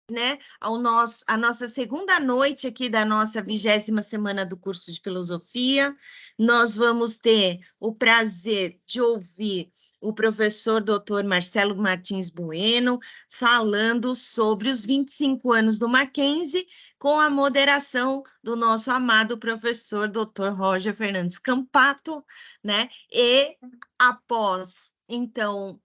né, a nossa segunda noite aqui da nossa 20ª semana do curso de filosofia. Nós vamos ter o prazer de ouvir o professor Dr. Marcelo Martins Bueno falando sobre os 25 anos do Mackenzie, com a moderação do nosso amado professor Dr. Roger Fernandes Campato, né? E após, então,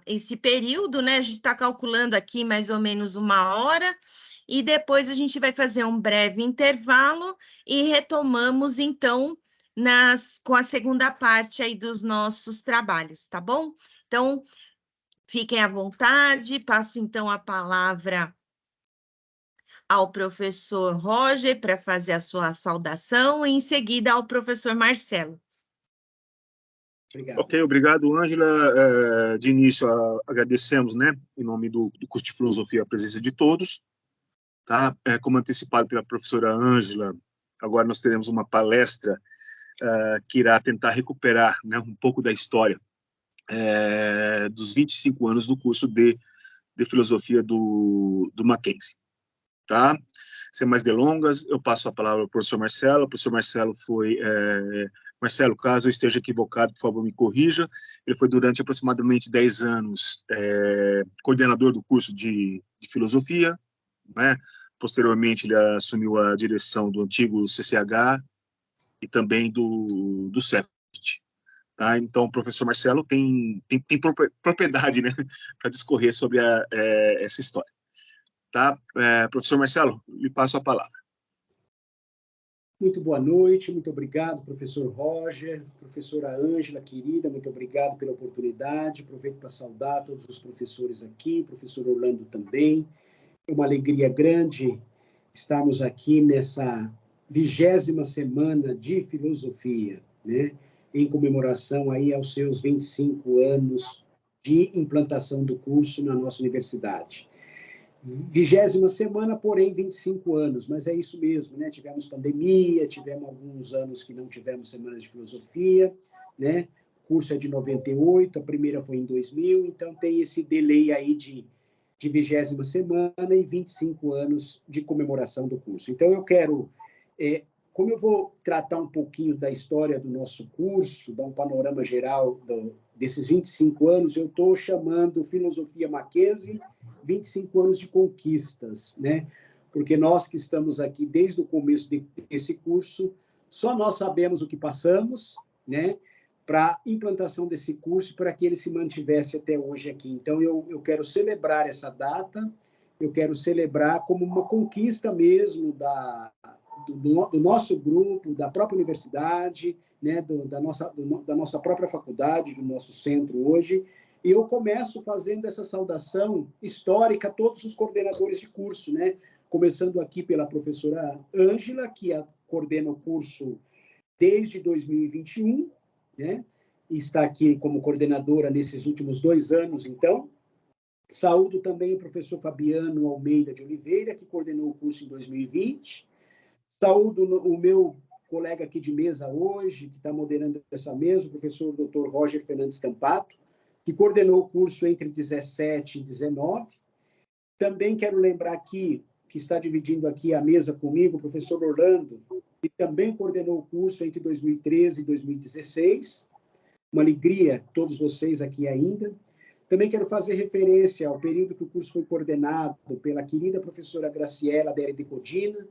esse período, né? A gente está calculando aqui mais ou menos 1 hora, e depois a gente vai fazer um breve intervalo e retomamos, então, com a segunda parte aí dos nossos trabalhos, tá bom? Então, fiquem à vontade, passo então a palavra ao professor Roger para fazer a sua saudação e em seguida ao professor Marcelo. Obrigado. Ok, obrigado, Ângela. De início, agradecemos, né, em nome do curso de filosofia, a presença de todos. Tá? Como antecipado pela professora Ângela, agora nós teremos uma palestra que irá tentar recuperar, né, um pouco da história dos 25 anos do curso de filosofia do Mackenzie. Tá? Sem mais delongas, eu passo a palavra ao professor Marcelo. O professor Marcelo foi... Marcelo, caso eu esteja equivocado, por favor, me corrija. Ele foi durante aproximadamente 10 anos coordenador do curso de filosofia, né? Posteriormente, ele assumiu a direção do antigo CCH e também do CEFT. Tá? Então, o professor Marcelo tem propriedade, né, para discorrer sobre essa história. Tá? Professor Marcelo, lhe passo a palavra. Muito boa noite, muito obrigado, professor Roger, professora Ângela, querida, muito obrigado pela oportunidade. Aproveito para saudar todos os professores aqui, professor Orlando também. É uma alegria grande estarmos aqui nessa 20ª semana de filosofia, né? Em comemoração aí aos seus 25 anos de implantação do curso na nossa universidade. 20ª semana, porém 25 anos, mas é isso mesmo, né? Tivemos pandemia, tivemos alguns anos que não tivemos semanas de filosofia, né? O curso é de 98, a primeira foi em 2000, então tem esse delay aí de 20ª semana e 25 anos de comemoração do curso. Então eu quero, como eu vou tratar um pouquinho da história do nosso curso, dar um panorama geral desses 25 anos, eu estou chamando Filosofia Mackenzie 25 anos de conquistas, né? Porque nós que estamos aqui desde o começo desse curso, só nós sabemos o que passamos, né? Para a implantação desse curso, para que ele se mantivesse até hoje aqui. Então, eu quero celebrar essa data, eu quero celebrar como uma conquista mesmo do nosso grupo, da própria universidade, né? da nossa própria faculdade, do nosso centro hoje. E eu começo fazendo essa saudação histórica a todos os coordenadores de curso, né? Começando aqui pela professora Ângela, que coordena o curso desde 2021, né? E está aqui como coordenadora nesses últimos 2 anos, então. Saúdo também o professor Fabiano Almeida de Oliveira, que coordenou o curso em 2020. Saúdo o meu colega aqui de mesa hoje, que está moderando essa mesa, o professor Dr. Roger Fernandes Campato, que coordenou o curso entre 17 e 19. Também quero lembrar aqui, que está dividindo aqui a mesa comigo, o professor Orlando, que também coordenou o curso entre 2013 e 2016. Uma alegria todos vocês aqui ainda. Também quero fazer referência ao período que o curso foi coordenado pela querida professora Graciela Dere de Codina,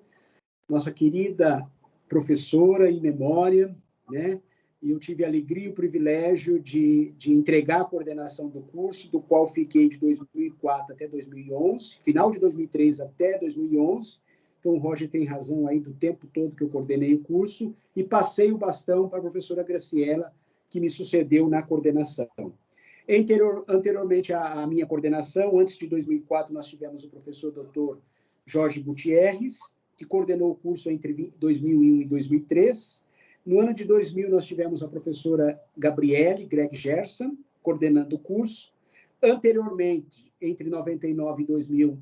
nossa querida professora em memória, né? E eu tive a alegria e o privilégio de entregar a coordenação do curso, do qual fiquei de 2004 até 2011, final de 2003 até 2011. Então, o Roger tem razão aí do tempo todo que eu coordenei o curso, e passei o bastão para a professora Graciela, que me sucedeu na coordenação. Anteriormente à minha coordenação, antes de 2004, nós tivemos o professor Dr. Jorge Gutierrez, que coordenou o curso entre 2001 e 2003. No ano de 2000, nós tivemos a professora Gabriele Greg Gerson, coordenando o curso. Anteriormente, entre 99 e 2000,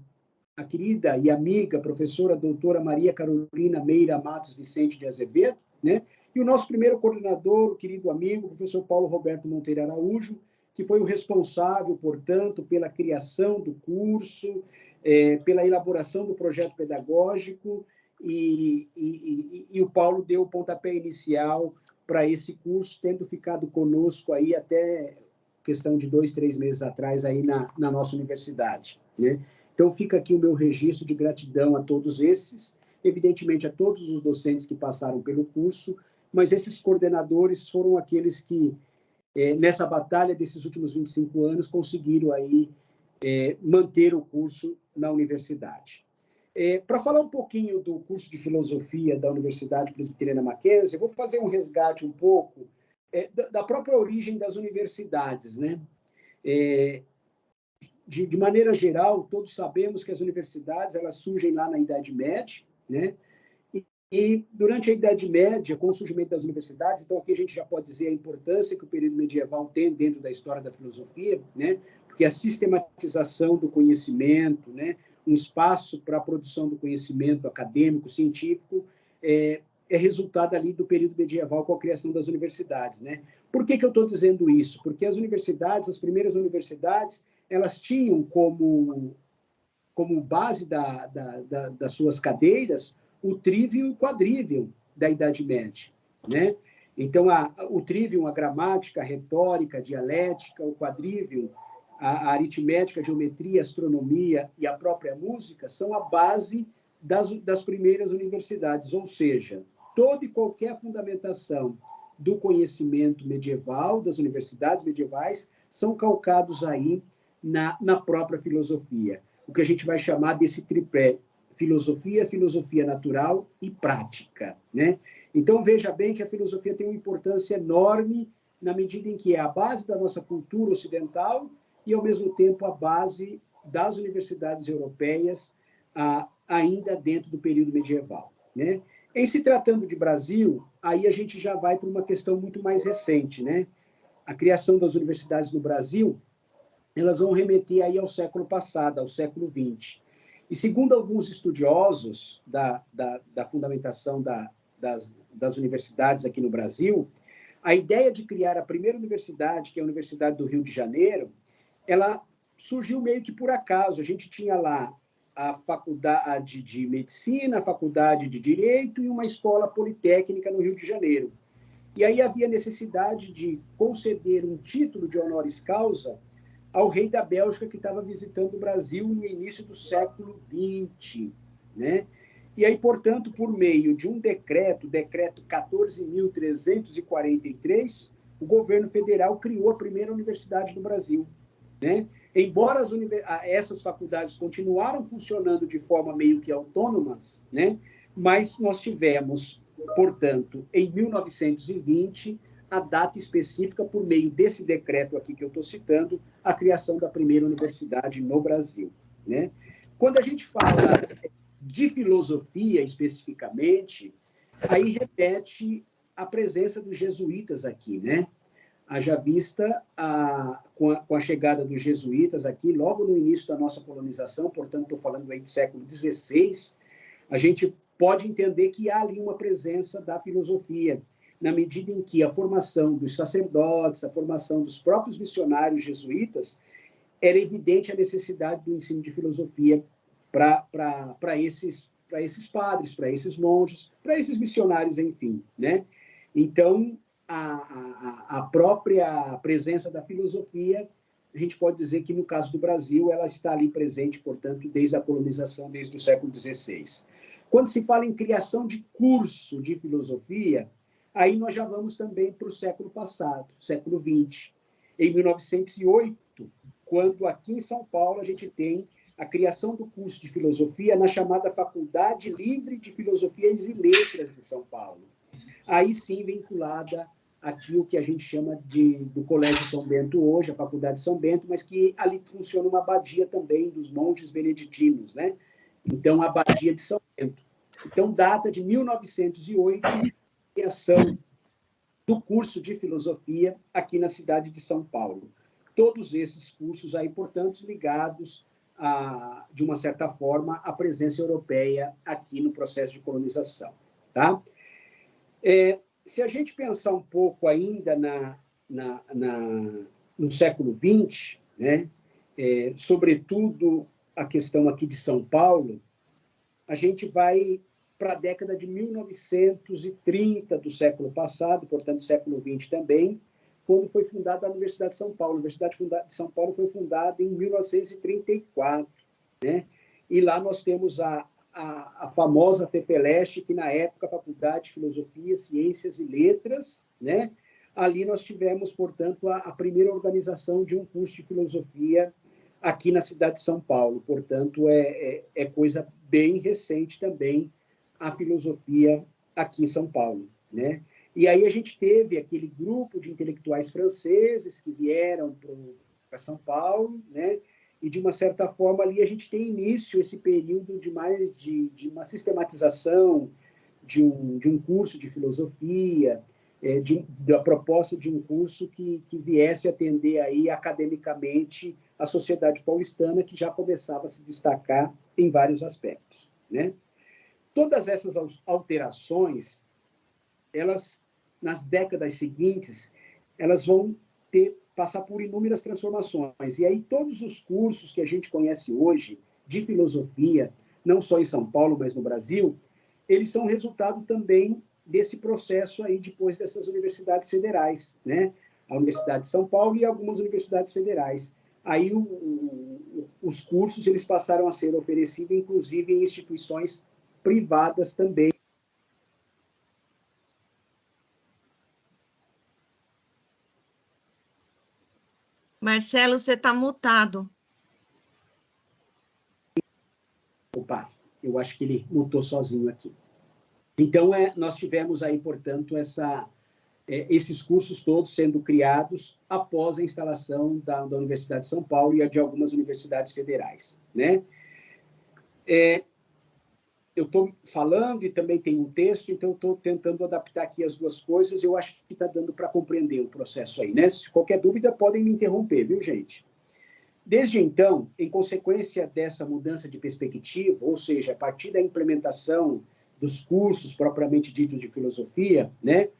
a querida e amiga professora doutora Maria Carolina Meira Matos Vicente de Azevedo, né? E o nosso primeiro coordenador, o querido amigo, o professor Paulo Roberto Monteiro Araújo, que foi o responsável, portanto, pela criação do curso, pela elaboração do projeto pedagógico, e o Paulo deu o pontapé inicial para esse curso, tendo ficado conosco aí até questão de 2, 3 meses atrás aí na nossa universidade, né? Então, fica aqui o meu registro de gratidão a todos esses, evidentemente a todos os docentes que passaram pelo curso, mas esses coordenadores foram aqueles que, nessa batalha desses últimos 25 anos, conseguiram aí manter o curso na universidade. Para falar um pouquinho do curso de filosofia da Universidade Presbiteriana Mackenzie, eu vou fazer um resgate um pouco da própria origem das universidades, né? De maneira geral, todos sabemos que as universidades elas surgem lá na Idade Média, né? E durante a Idade Média, com o surgimento das universidades, então aqui a gente já pode dizer a importância que o período medieval tem dentro da história da filosofia, né? Porque a sistematização do conhecimento, né? Um espaço para a produção do conhecimento acadêmico, científico, é resultado ali do período medieval com a criação das universidades, né? Por que eu estou dizendo isso? Porque as universidades, as primeiras universidades, elas tinham como base das suas cadeiras o trivium e o quadrivium da Idade Média, né? Então, o trivium, a gramática, a retórica, a dialética, o quadrivium, a aritmética, a geometria, a astronomia e a própria música são a base das primeiras universidades, ou seja, toda e qualquer fundamentação do conhecimento medieval, das universidades medievais, são calcados aí na própria filosofia, o que a gente vai chamar desse tripé: filosofia, filosofia natural e prática, né? Então, veja bem que a filosofia tem uma importância enorme na medida em que é a base da nossa cultura ocidental e, ao mesmo tempo, a base das universidades europeias, ainda dentro do período medieval, né? Em se tratando de Brasil, aí a gente já vai para uma questão muito mais recente, né? A criação das universidades no Brasil, elas vão remeter aí ao século passado, ao século XX. E, segundo alguns estudiosos da fundamentação das universidades aqui no Brasil, a ideia de criar a primeira universidade, que é a Universidade do Rio de Janeiro, ela surgiu meio que por acaso. A gente tinha lá a Faculdade de Medicina, a Faculdade de Direito e uma escola politécnica no Rio de Janeiro. E aí havia necessidade de conceder um título de honoris causa ao rei da Bélgica que estava visitando o Brasil no início do século XX, né? E aí, portanto, por meio de um decreto 14.343, o governo federal criou a primeira universidade do Brasil, né? Embora essas faculdades continuaram funcionando de forma meio que autônomas, né? Mas nós tivemos, portanto, em 1920, a data específica, por meio desse decreto aqui que eu estou citando, a criação da primeira universidade no Brasil, né? Quando a gente fala de filosofia especificamente, aí repete a presença dos jesuítas aqui, né? Haja vista com a chegada dos jesuítas aqui, logo no início da nossa colonização, portanto, estou falando aí de século XVI, a gente pode entender que há ali uma presença da filosofia, na medida em que a formação dos sacerdotes, a formação dos próprios missionários jesuítas, era evidente a necessidade do ensino de filosofia para esses padres, para esses monges, para esses missionários, enfim, né? Então, a própria presença da filosofia, a gente pode dizer que, no caso do Brasil, ela está ali presente, portanto, desde a colonização, desde o século XVI. Quando se fala em criação de curso de filosofia, aí nós já vamos também para o século passado, século XX. Em 1908, quando aqui em São Paulo a gente tem a criação do curso de filosofia na chamada Faculdade Livre de Filosofias e Letras de São Paulo. Aí sim vinculada aqui o que a gente chama do Colégio São Bento hoje, a Faculdade São Bento, mas que ali funciona uma abadia também dos monges beneditinos, né? Então, a abadia de São Bento. Então, data de 1908, a criação do curso de filosofia aqui na cidade de São Paulo. Todos esses cursos aí, portanto, ligados, de uma certa forma, à presença europeia aqui no processo de colonização. Tá? Se a gente pensar um pouco ainda no século XX, né, sobretudo a questão aqui de São Paulo, a gente vai para a década de 1930 do século passado, portanto, século XX também, quando foi fundada a Universidade de São Paulo. A Universidade de São Paulo foi fundada em 1934, né? E lá nós temos a famosa FEFELESH, que na época, a Faculdade de Filosofia, Ciências e Letras, né? Ali nós tivemos, portanto, a primeira organização de um curso de filosofia aqui na cidade de São Paulo. Portanto, é coisa bem recente também a filosofia aqui em São Paulo, né? E aí a gente teve aquele grupo de intelectuais franceses que vieram para São Paulo, né? E, de uma certa forma, ali a gente tem início esse período de uma sistematização de um curso de filosofia, da proposta de um curso que viesse atender aí academicamente a sociedade paulistana, que já começava a se destacar em vários aspectos, né? Todas essas alterações, elas, nas décadas seguintes, elas vão passar por inúmeras transformações. E aí todos os cursos que a gente conhece hoje de filosofia, não só em São Paulo, mas no Brasil, eles são resultado também desse processo aí depois dessas universidades federais, né? A Universidade de São Paulo e algumas universidades federais. Aí os cursos eles passaram a ser oferecidos, inclusive, em instituições privadas também. Marcelo, você está mutado. Opa, eu acho que ele mutou sozinho aqui. Então, nós tivemos aí, portanto, esses cursos todos sendo criados após a instalação da Universidade de São Paulo e de algumas universidades federais, né? Eu estou falando e também tem um texto, então estou tentando adaptar aqui as duas coisas. Eu acho que está dando para compreender o processo aí, né? Se qualquer dúvida, podem me interromper, viu, gente? Desde então, em consequência dessa mudança de perspectiva, ou seja, a partir da implementação dos cursos propriamente ditos de filosofia, né,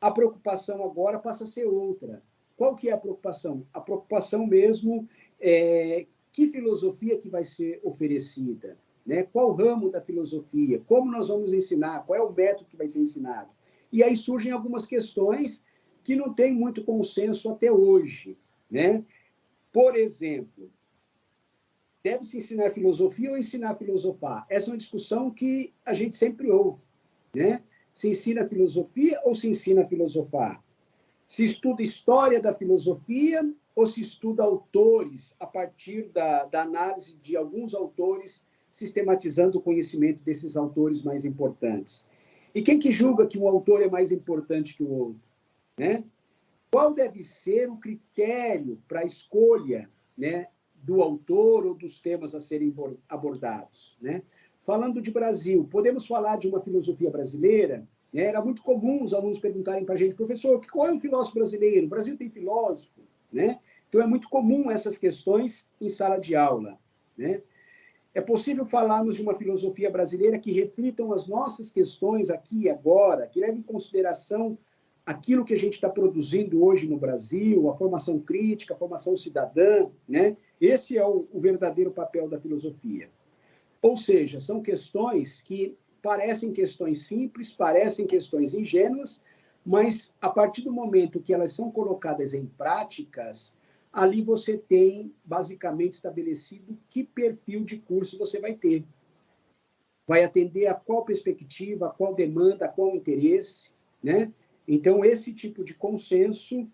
a preocupação agora passa a ser outra. Qual que é a preocupação? A preocupação mesmo é que filosofia que vai ser oferecida, né? Qual ramo da filosofia? Como nós vamos ensinar? Qual é o método que vai ser ensinado? E aí surgem algumas questões que não têm muito consenso até hoje, né? Por exemplo, deve-se ensinar filosofia ou ensinar a filosofar? Essa é uma discussão que a gente sempre ouve, né? Se ensina filosofia ou se ensina a filosofar? Se estuda história da filosofia ou se estuda autores a partir da análise de alguns autores, sistematizando o conhecimento desses autores mais importantes? E quem que julga que um autor é mais importante que o outro, né? Qual deve ser o critério para a escolha, né, do autor ou dos temas a serem abordados, né? Falando de Brasil, podemos falar de uma filosofia brasileira, né? Era muito comum os alunos perguntarem para a gente, professor, qual é o filósofo brasileiro? O Brasil tem filósofo, né? Então, é muito comum essas questões em sala de aula, né? É possível falarmos de uma filosofia brasileira que reflitam as nossas questões aqui e agora, que leve em consideração aquilo que a gente está produzindo hoje no Brasil, a formação crítica, a formação cidadã, né? Esse é o verdadeiro papel da filosofia. Ou seja, são questões que parecem questões simples, parecem questões ingênuas, mas a partir do momento que elas são colocadas em práticas, ali você tem basicamente estabelecido que perfil de curso você vai ter. Vai atender a qual perspectiva, a qual demanda, a qual interesse, né? Então, esse tipo de consenso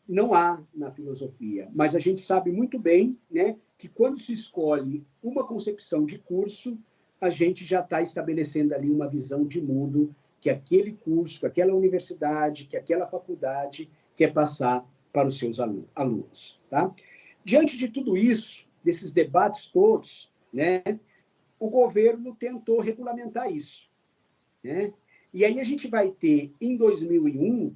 não há na filosofia, mas a gente sabe muito bem, né, que quando se escolhe uma concepção de curso, a gente já está estabelecendo ali uma visão de mundo que aquele curso, que aquela universidade, que aquela faculdade quer passar para os seus alunos. Tá? Diante de tudo isso, desses debates todos, né, o governo tentou regulamentar isso, né? E aí a gente vai ter, em 2001,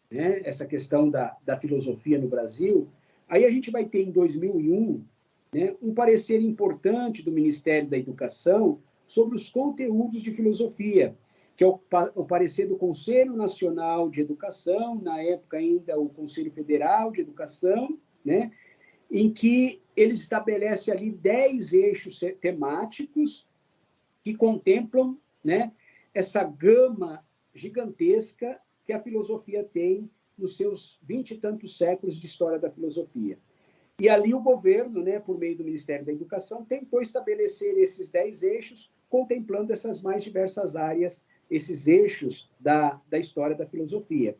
né, essa questão da filosofia no Brasil, aí a gente vai ter, em 2001, né, um parecer importante do Ministério da Educação sobre os conteúdos de filosofia, que é o parecer do Conselho Nacional de Educação, na época ainda o Conselho Federal de Educação, né, em que ele estabelece ali 10 eixos temáticos que contemplam, né, essa gama gigantesca que a filosofia tem nos seus 20 e tantos séculos de história da filosofia. E ali o governo, né, por meio do Ministério da Educação, tentou estabelecer esses 10 eixos, contemplando essas mais diversas áreas, esses eixos da história da filosofia.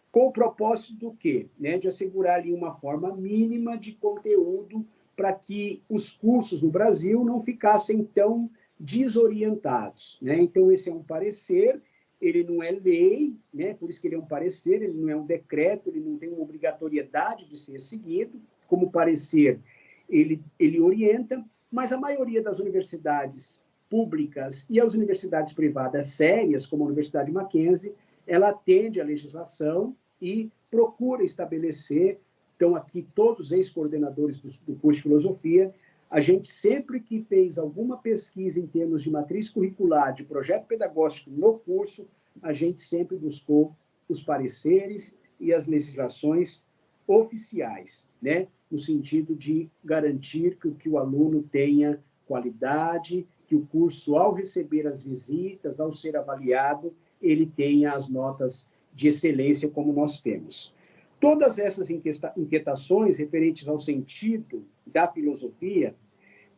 Com o propósito do quê? Né, de assegurar ali uma forma mínima de conteúdo para que os cursos no Brasil não ficassem tão desorientados, né? Então, esse é um parecer, ele não é lei, né? Por isso que ele é um parecer, ele não é um decreto, ele não tem uma obrigatoriedade de ser seguido. Como parecer, ele orienta, mas a maioria das universidades públicas e as universidades privadas sérias, como a Universidade Mackenzie, ela atende à legislação e procura estabelecer, então aqui todos os ex-coordenadores do curso de filosofia, a gente sempre que fez alguma pesquisa em termos de matriz curricular, de projeto pedagógico no curso, a gente sempre buscou os pareceres e as legislações oficiais, né? No sentido de garantir que o aluno tenha qualidade, que o curso, ao receber as visitas, ao ser avaliado, ele tenha as notas de excelência como nós temos. Todas essas inquietações referentes ao sentido da filosofia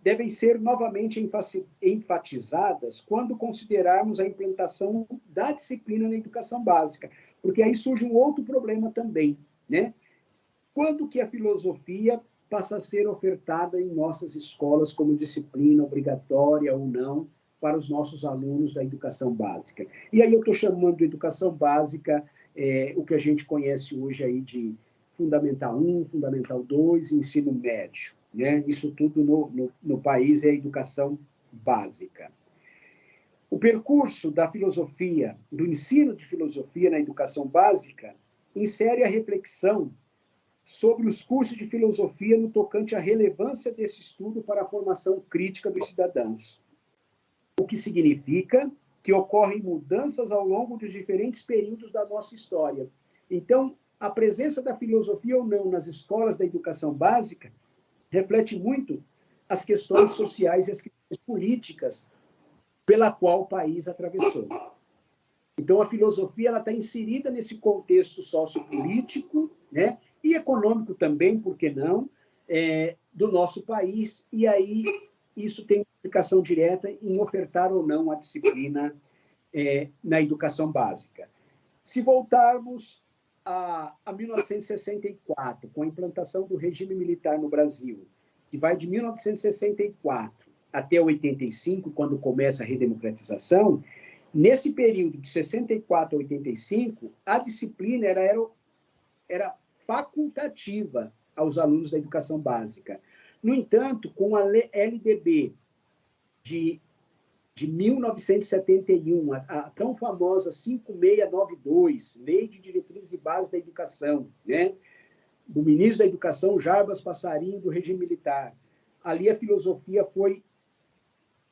devem ser novamente enfatizadas quando considerarmos a implantação da disciplina na educação básica, porque aí surge um outro problema também, né? Quando que a filosofia passa a ser ofertada em nossas escolas como disciplina obrigatória ou não para os nossos alunos da educação básica? E aí eu estou chamando de educação básica o que a gente conhece hoje aí de Fundamental 1, Fundamental 2 e ensino médio, né? Isso tudo no país é educação básica. O percurso da filosofia, do ensino de filosofia na educação básica, insere a reflexão sobre os cursos de filosofia no tocante à relevância desse estudo para a formação crítica dos cidadãos. O que significa que ocorrem mudanças ao longo dos diferentes períodos da nossa história. Então, a presença da filosofia ou não nas escolas da educação básica reflete muito as questões sociais e as questões políticas pela qual o país atravessou. Então, a filosofia ela está inserida nesse contexto sociopolítico, né, e econômico também, por que não, do nosso país, e aí isso tem implicação direta em ofertar ou não a disciplina na educação básica. Se voltarmos a 1964, com a implantação do regime militar no Brasil, que vai de 1964 até 85, quando começa a redemocratização, nesse período de 64 a 85, a disciplina era facultativa aos alunos da educação básica. No entanto, com a LDB de 1971, a tão famosa 5692, Lei de Diretrizes e Bases da Educação, né, do ministro da Educação, Jarbas Passarinho, do regime militar, ali a filosofia foi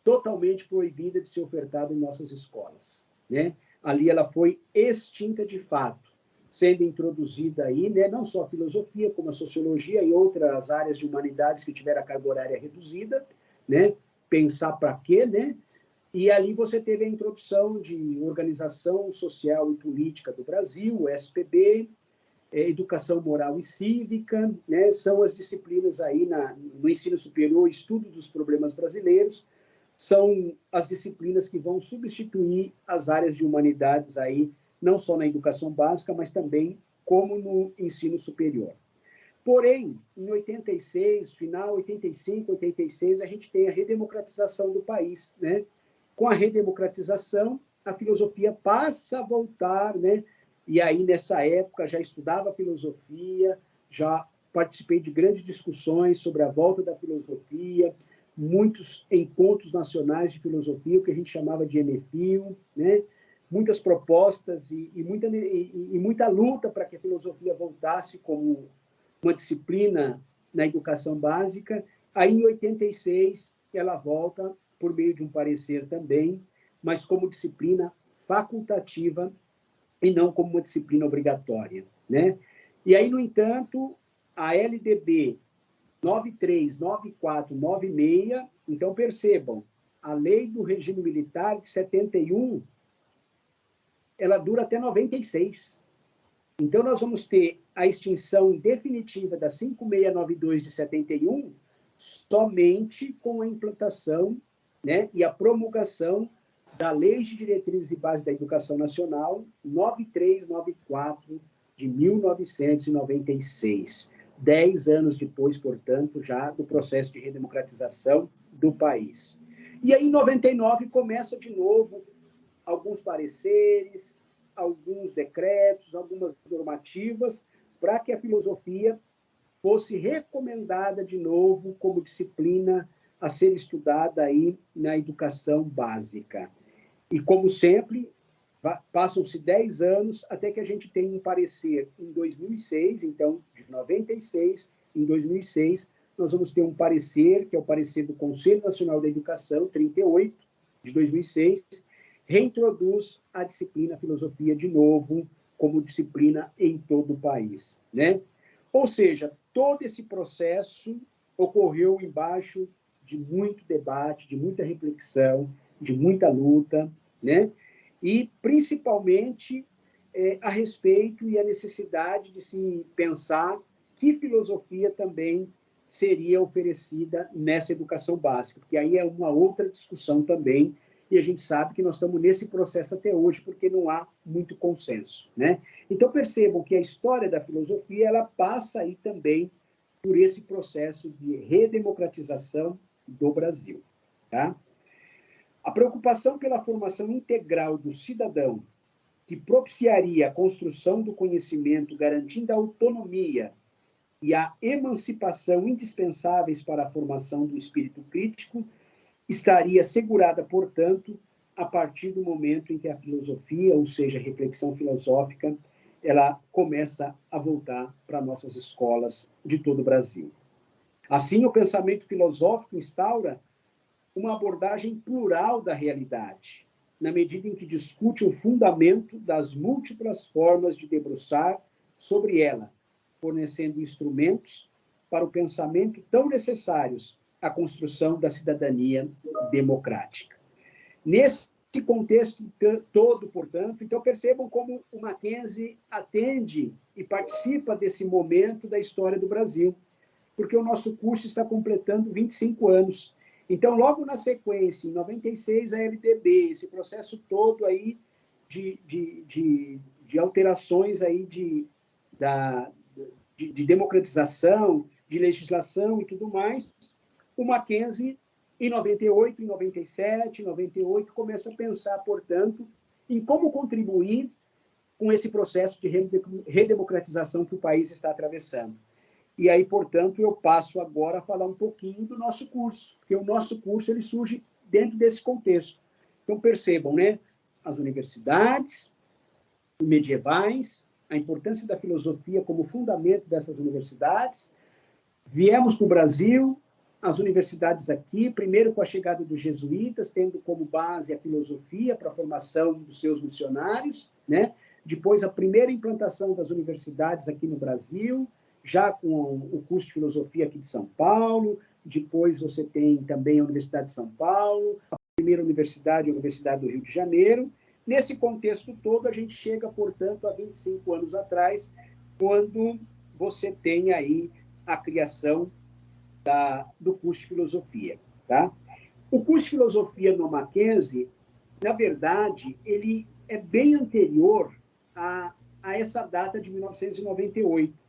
totalmente proibida de ser ofertada em nossas escolas, né? Ali ela foi extinta de fato, sendo introduzida aí, né, não só a filosofia, como a sociologia e outras áreas de humanidades que tiveram a carga horária reduzida, né? Pensar para quê, né? E ali você teve a introdução de Organização Social e Política do Brasil, o SPB, Educação Moral e Cívica, né? São as disciplinas aí no ensino superior, Estudo dos Problemas Brasileiros, são as disciplinas que vão substituir as áreas de humanidades aí, não só na educação básica, mas também como no ensino superior. Porém, em 86, final 85, 86, a gente tem a redemocratização do país, né? Com a redemocratização, a filosofia passa a voltar, né? E aí, nessa época, já estudava filosofia, já participei de grandes discussões sobre a volta da filosofia, muitos encontros nacionais de filosofia, o que a gente chamava de ENEFIL, né? Muitas propostas e muita luta para que a filosofia voltasse como uma disciplina na educação básica. Aí, em 86, ela volta por meio de um parecer também, mas como disciplina facultativa e não como uma disciplina obrigatória, né? E aí, no entanto, a LDB 93, 94, 96, então percebam, a lei do regime militar de 71, ela dura até 96. Então, nós vamos ter a extinção definitiva da 5692 de 71 somente com a implantação, né, e a promulgação da Lei de Diretrizes e Bases da Educação Nacional 9394 de 1996. 10 anos depois, portanto, já do processo de redemocratização do país. E aí, em 99, começa de novo alguns pareceres, alguns decretos, algumas normativas, para que a filosofia fosse recomendada de novo como disciplina a ser estudada aí na educação básica. E, como sempre, passam-se 10 anos até que a gente tem um parecer em 2006, então, de 96, em 2006, nós vamos ter um parecer, que é o parecer do Conselho Nacional da Educação, 38, de 2006, reintroduz a disciplina filosofia de novo como disciplina em todo o país, né? Ou seja, todo esse processo ocorreu embaixo de muito debate, de muita reflexão, de muita luta, né? E, principalmente, a respeito e a necessidade de se pensar que filosofia também seria oferecida nessa educação básica, porque aí é uma outra discussão também, e a gente sabe que nós estamos nesse processo até hoje, porque não há muito consenso, né? Então, percebam que a história da filosofia, ela passa aí também por esse processo de redemocratização do Brasil, tá? A preocupação pela formação integral do cidadão, que propiciaria a construção do conhecimento, garantindo a autonomia e a emancipação indispensáveis para a formação do espírito crítico, estaria assegurada, portanto, a partir do momento em que a filosofia, ou seja, a reflexão filosófica, ela começa a voltar para nossas escolas de todo o Brasil. Assim, o pensamento filosófico instaura uma abordagem plural da realidade, na medida em que discute o fundamento das múltiplas formas de debruçar sobre ela, fornecendo instrumentos para o pensamento tão necessários à construção da cidadania democrática. Nesse contexto todo, portanto, então percebam como o Mackenzie atende e participa desse momento da história do Brasil, porque o nosso curso está completando 25 anos. Então, logo na sequência, em 96, a LDB, esse processo todo aí de alterações aí de democratização, de legislação e tudo mais, o Mackenzie, em 98, em 97, em 98, começa a pensar, portanto, em como contribuir com esse processo de redemocratização que o país está atravessando. E aí, portanto, eu passo agora a falar um pouquinho do nosso curso, porque o nosso curso ele surge dentro desse contexto. Então, percebam, né? As universidades medievais, a importância da filosofia como fundamento dessas universidades. Viemos para o Brasil, as universidades aqui, primeiro com a chegada dos jesuítas, tendo como base a filosofia para a formação dos seus missionários, né? Depois, a primeira implantação das universidades aqui no Brasil, já com o curso de filosofia aqui de São Paulo, depois você tem também a Universidade de São Paulo, a primeira universidade, a Universidade do Rio de Janeiro. Nesse contexto todo, a gente chega, portanto, a 25 anos atrás, quando você tem aí a criação do curso de filosofia, tá? O curso de filosofia no Mackenzie, na verdade, ele é bem anterior a essa data de 1998.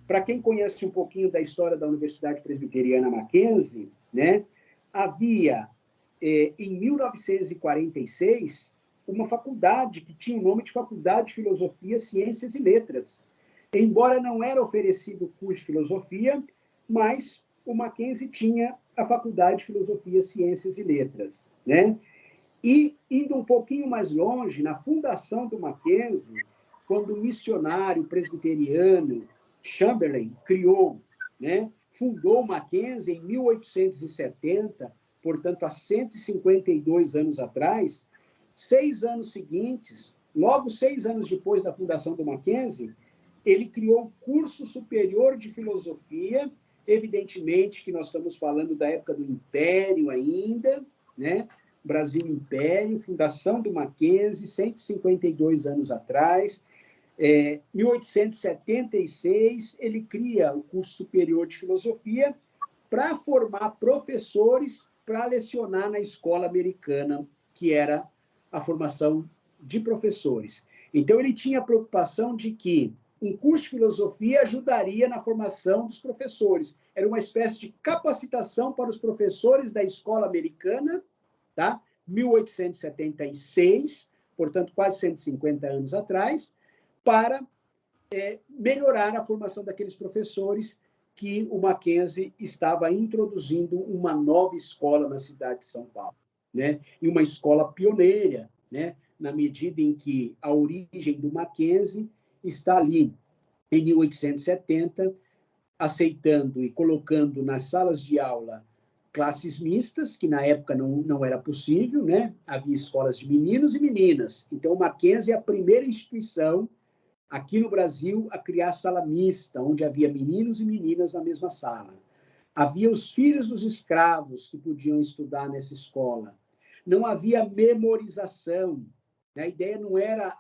Para quem conhece um pouquinho da história da Universidade Presbiteriana Mackenzie, né, havia, em 1946, uma faculdade que tinha o nome de Faculdade de Filosofia, Ciências e Letras. Embora não era oferecido o curso de filosofia, mas o Mackenzie tinha a Faculdade de Filosofia, Ciências e Letras, né? E, indo um pouquinho mais longe, na fundação do Mackenzie, quando o missionário presbiteriano Chamberlain criou, né, fundou o Mackenzie em 1870, portanto, há 152 anos atrás, 6 anos seguintes, logo 6 anos depois da fundação do Mackenzie, ele criou o curso superior de filosofia, evidentemente que nós estamos falando da época do Império ainda, né? Brasil Império, fundação do Mackenzie, 152 anos atrás. 1876, ele cria o curso superior de filosofia para formar professores para lecionar na escola americana, que era a formação de professores. Então, ele tinha a preocupação de que um curso de filosofia ajudaria na formação dos professores. Era uma espécie de capacitação para os professores da escola americana, tá? 1876, portanto, quase 150 anos atrás, para melhorar a formação daqueles professores que o Mackenzie estava introduzindo uma nova escola na cidade de São Paulo, né? E uma escola pioneira, né? Na medida em que a origem do Mackenzie está ali, em 1870, aceitando e colocando nas salas de aula classes mistas, que na época não era possível, né? Havia escolas de meninos e meninas. Então, o Mackenzie é a primeira instituição aqui no Brasil a criar sala mista, onde havia meninos e meninas na mesma sala. Havia os filhos dos escravos que podiam estudar nessa escola. Não havia memorização. A ideia não era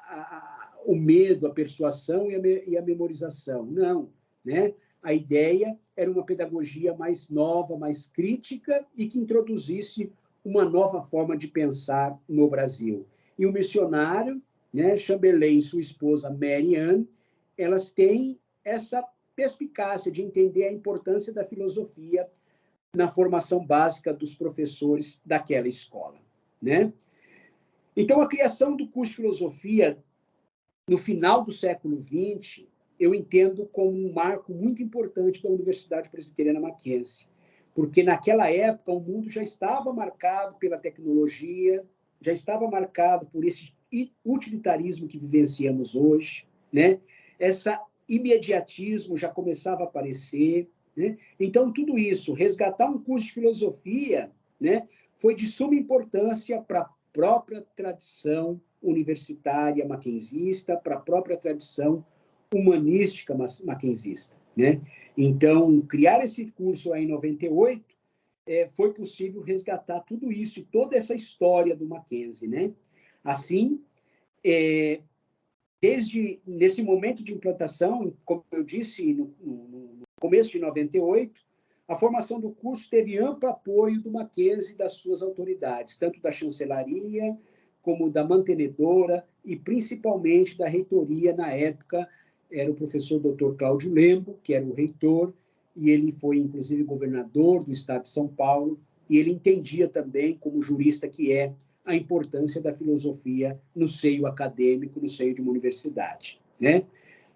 o medo, a persuasão e a memorização. Não, né? A ideia era uma pedagogia mais nova, mais crítica e que introduzisse uma nova forma de pensar no Brasil. E o missionário, né, Chamberlain e sua esposa Mary Ann, elas têm essa perspicácia de entender a importância da filosofia na formação básica dos professores daquela escola, né? Então, a criação do curso de filosofia no final do século XX, eu entendo como um marco muito importante da Universidade Presbiteriana Mackenzie, porque naquela época o mundo já estava marcado pela tecnologia, já estava marcado por esse utilitarismo que vivenciamos hoje, né? Esse imediatismo já começava a aparecer, né? Então, tudo isso, resgatar um curso de filosofia, né, foi de suma importância para a própria tradição universitária mackenzista, para a própria tradição humanística mackenzista, né? Então, criar esse curso aí em 98, foi possível resgatar tudo isso e toda essa história do Mackenzie, né? Assim, desde nesse momento de implantação, como eu disse, no começo de 98, a formação do curso teve amplo apoio do Mackenzie e das suas autoridades, tanto da chancelaria como da mantenedora e principalmente da reitoria. Na época, era o professor Dr. Cláudio Lembo, que era o reitor, e ele foi, inclusive, governador do estado de São Paulo, e ele entendia também, como jurista que é, a importância da filosofia no seio acadêmico, no seio de uma universidade, né?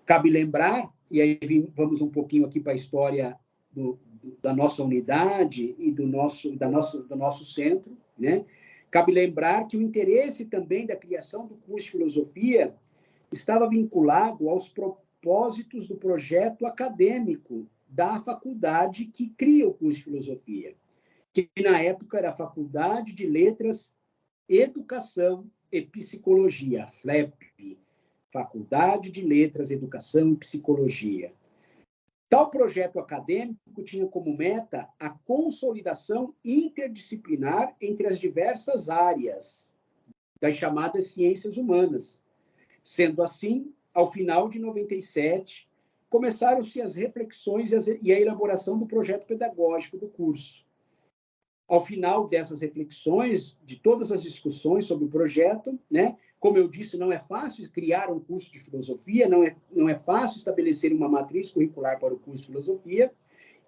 Cabe lembrar, e aí vamos um pouquinho aqui para a história da nossa unidade e do nosso centro, né? Cabe lembrar que o interesse também da criação do curso de filosofia estava vinculado aos propósitos do projeto acadêmico da faculdade que cria o curso de filosofia, que na época era a Faculdade de Letras, Educação e Psicologia, FLEP, Faculdade de Letras, Educação e Psicologia. Tal projeto acadêmico tinha como meta a consolidação interdisciplinar entre as diversas áreas das chamadas ciências humanas. Sendo assim, ao final de 97, começaram-se as reflexões e a elaboração do projeto pedagógico do curso. Ao final dessas reflexões, de todas as discussões sobre o projeto, né, como eu disse, não é fácil criar um curso de filosofia, não é fácil estabelecer uma matriz curricular para o curso de filosofia.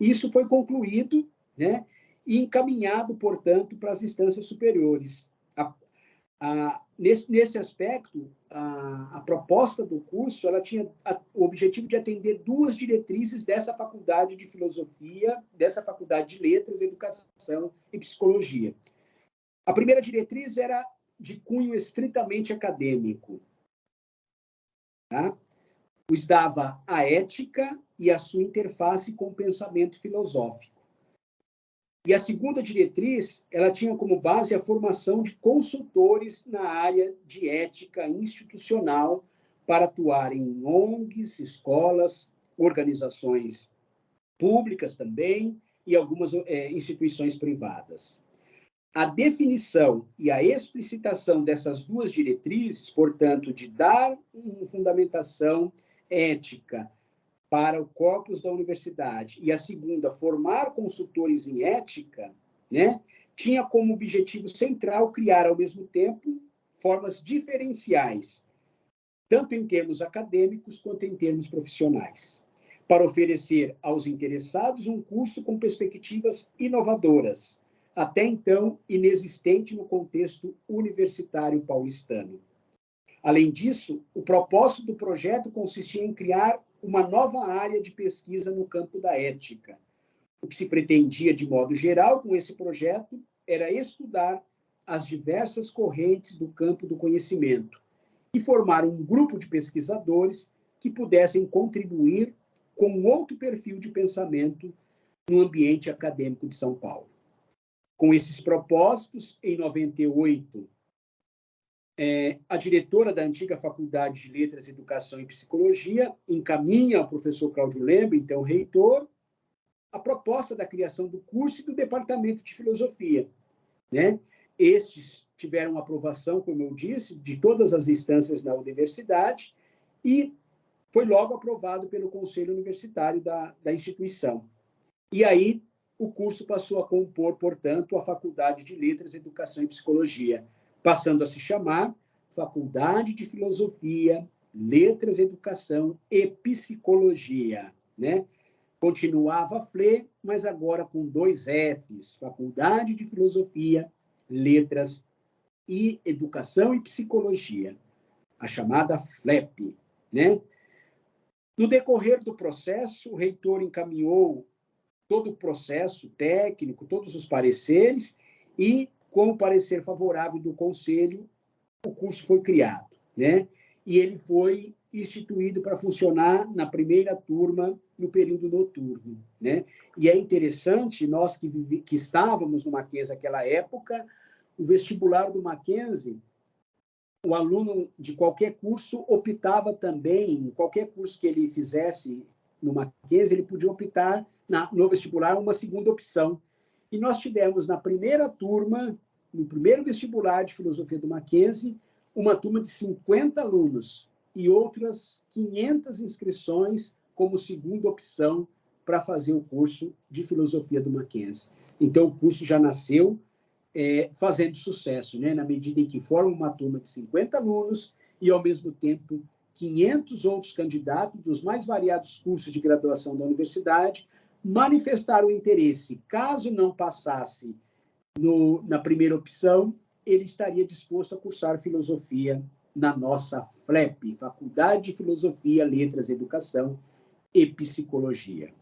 Isso foi concluído, né, e encaminhado, portanto, para as instâncias superiores. Nesse aspecto, a proposta do curso ela tinha o objetivo de atender duas diretrizes dessa faculdade de filosofia, dessa faculdade de letras, educação e psicologia. A primeira diretriz era de cunho estritamente acadêmico, tá? Dava a ética e a sua interface com o pensamento filosófico. E a segunda diretriz, ela tinha como base a formação de consultores na área de ética institucional para atuar em ONGs, escolas, organizações públicas também e algumas instituições privadas. A definição e a explicitação dessas duas diretrizes, portanto, de dar uma fundamentação ética para o corpus da universidade, e a segunda, formar consultores em ética, né, tinha como objetivo central criar, ao mesmo tempo, formas diferenciais, tanto em termos acadêmicos quanto em termos profissionais, para oferecer aos interessados um curso com perspectivas inovadoras, até então inexistente no contexto universitário paulistano. Além disso, o propósito do projeto consistia em criar uma nova área de pesquisa no campo da ética. O que se pretendia, de modo geral, com esse projeto, era estudar as diversas correntes do campo do conhecimento e formar um grupo de pesquisadores que pudessem contribuir com outro perfil de pensamento no ambiente acadêmico de São Paulo. Com esses propósitos, em 98, a diretora da antiga Faculdade de Letras, Educação e Psicologia encaminha ao professor Cláudio Lembre, então reitor, a proposta da criação do curso e do Departamento de Filosofia, né? Estes tiveram aprovação, como eu disse, de todas as instâncias da universidade e foi logo aprovado pelo Conselho Universitário da instituição. E aí o curso passou a compor, portanto, a Faculdade de Letras, Educação e Psicologia, passando a se chamar Faculdade de Filosofia, Letras, Educação e Psicologia, né? Continuava FLE, mas agora com 2 Fs, Faculdade de Filosofia, Letras e Educação e Psicologia, a chamada FLEP, né? No decorrer do processo, o reitor encaminhou todo o processo técnico, todos os pareceres, e, com o parecer favorável do Conselho, o curso foi criado, né? E ele foi instituído para funcionar na primeira turma, no período noturno, né? E é interessante, nós que estávamos no Mackenzie naquela época, o vestibular do Mackenzie, o aluno de qualquer curso optava também, qualquer curso que ele fizesse no Mackenzie, ele podia optar no vestibular uma segunda opção. E nós tivemos na primeira turma, no primeiro vestibular de filosofia do Mackenzie, uma turma de 50 alunos e outras 500 inscrições como segunda opção para fazer o curso de filosofia do Mackenzie. Então, o curso já nasceu fazendo sucesso, né? Na medida em que forma uma turma de 50 alunos e, ao mesmo tempo, 500 outros candidatos dos mais variados cursos de graduação da universidade manifestaram o interesse. Caso não passasse na primeira opção, ele estaria disposto a cursar filosofia na nossa FLEP, Faculdade de Filosofia, Letras, Educação e Psicologia.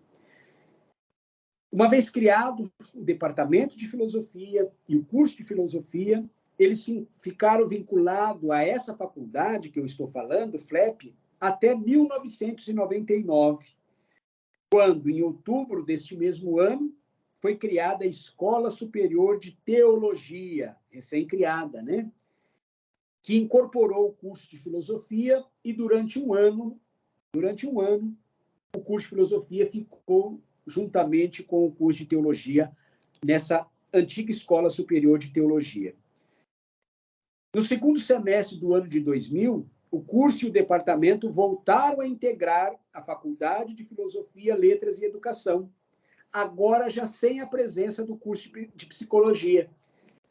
Uma vez criado o Departamento de Filosofia e o curso de Filosofia, eles ficaram vinculados a essa faculdade que eu estou falando, FLEP, até 1999, quando, em outubro deste mesmo ano, foi criada a Escola Superior de Teologia, recém-criada, né? Que incorporou o curso de Filosofia e, durante um ano, o curso de Filosofia ficou juntamente com o curso de Teologia nessa antiga Escola Superior de Teologia. No segundo semestre do ano de 2000, o curso e o departamento voltaram a integrar a Faculdade de Filosofia, Letras e Educação, agora já sem a presença do curso de Psicologia,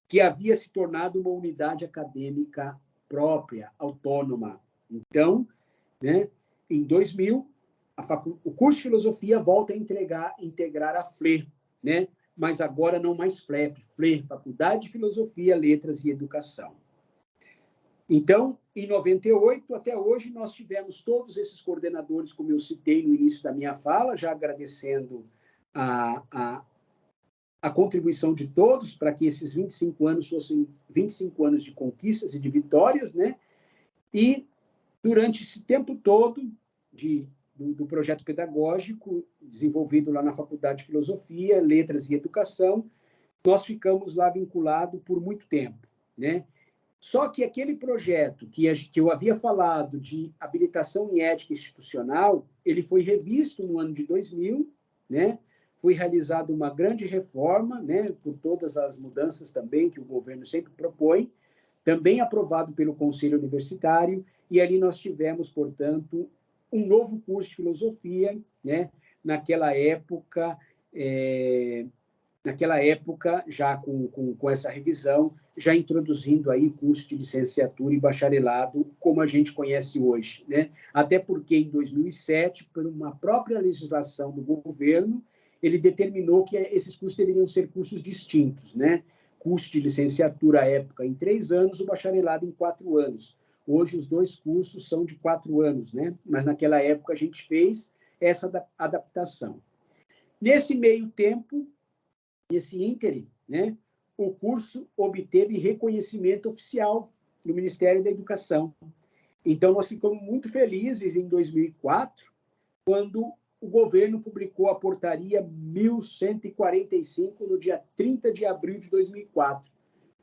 que havia se tornado uma unidade acadêmica própria, autônoma. Então, né, em 2000, o curso de Filosofia volta a integrar a FLE, né, mas agora não mais FLEP, FLE, Faculdade de Filosofia, Letras e Educação. Então, em 98, até hoje, nós tivemos todos esses coordenadores, como eu citei no início da minha fala, já agradecendo a contribuição de todos para que esses 25 anos fossem 25 anos de conquistas e de vitórias, né? E, durante esse tempo todo do projeto pedagógico desenvolvido lá na Faculdade de Filosofia, Letras e Educação, nós ficamos lá vinculados por muito tempo, né? Só que aquele projeto que eu havia falado de habilitação em ética institucional, ele foi revisto no ano de 2000, né? Foi realizada uma grande reforma, né? Por todas as mudanças também que o governo sempre propõe, também aprovado pelo Conselho Universitário, e ali nós tivemos, portanto, um novo curso de filosofia, né? Naquela época, já com essa revisão, já introduzindo aí o curso de licenciatura e bacharelado, como a gente conhece hoje, né? Até porque, em 2007, por uma própria legislação do governo, ele determinou que esses cursos deveriam ser cursos distintos, né? Curso de licenciatura, à época, em 3 anos, o bacharelado em 4 anos. Hoje, os 2 cursos são de 4 anos, né? Mas, naquela época, a gente fez essa adaptação. Nesse meio tempo, nesse ínterim, né, o curso obteve reconhecimento oficial do Ministério da Educação. Então, nós ficamos muito felizes em 2004, quando o governo publicou a portaria 1145, no dia 30 de abril de 2004.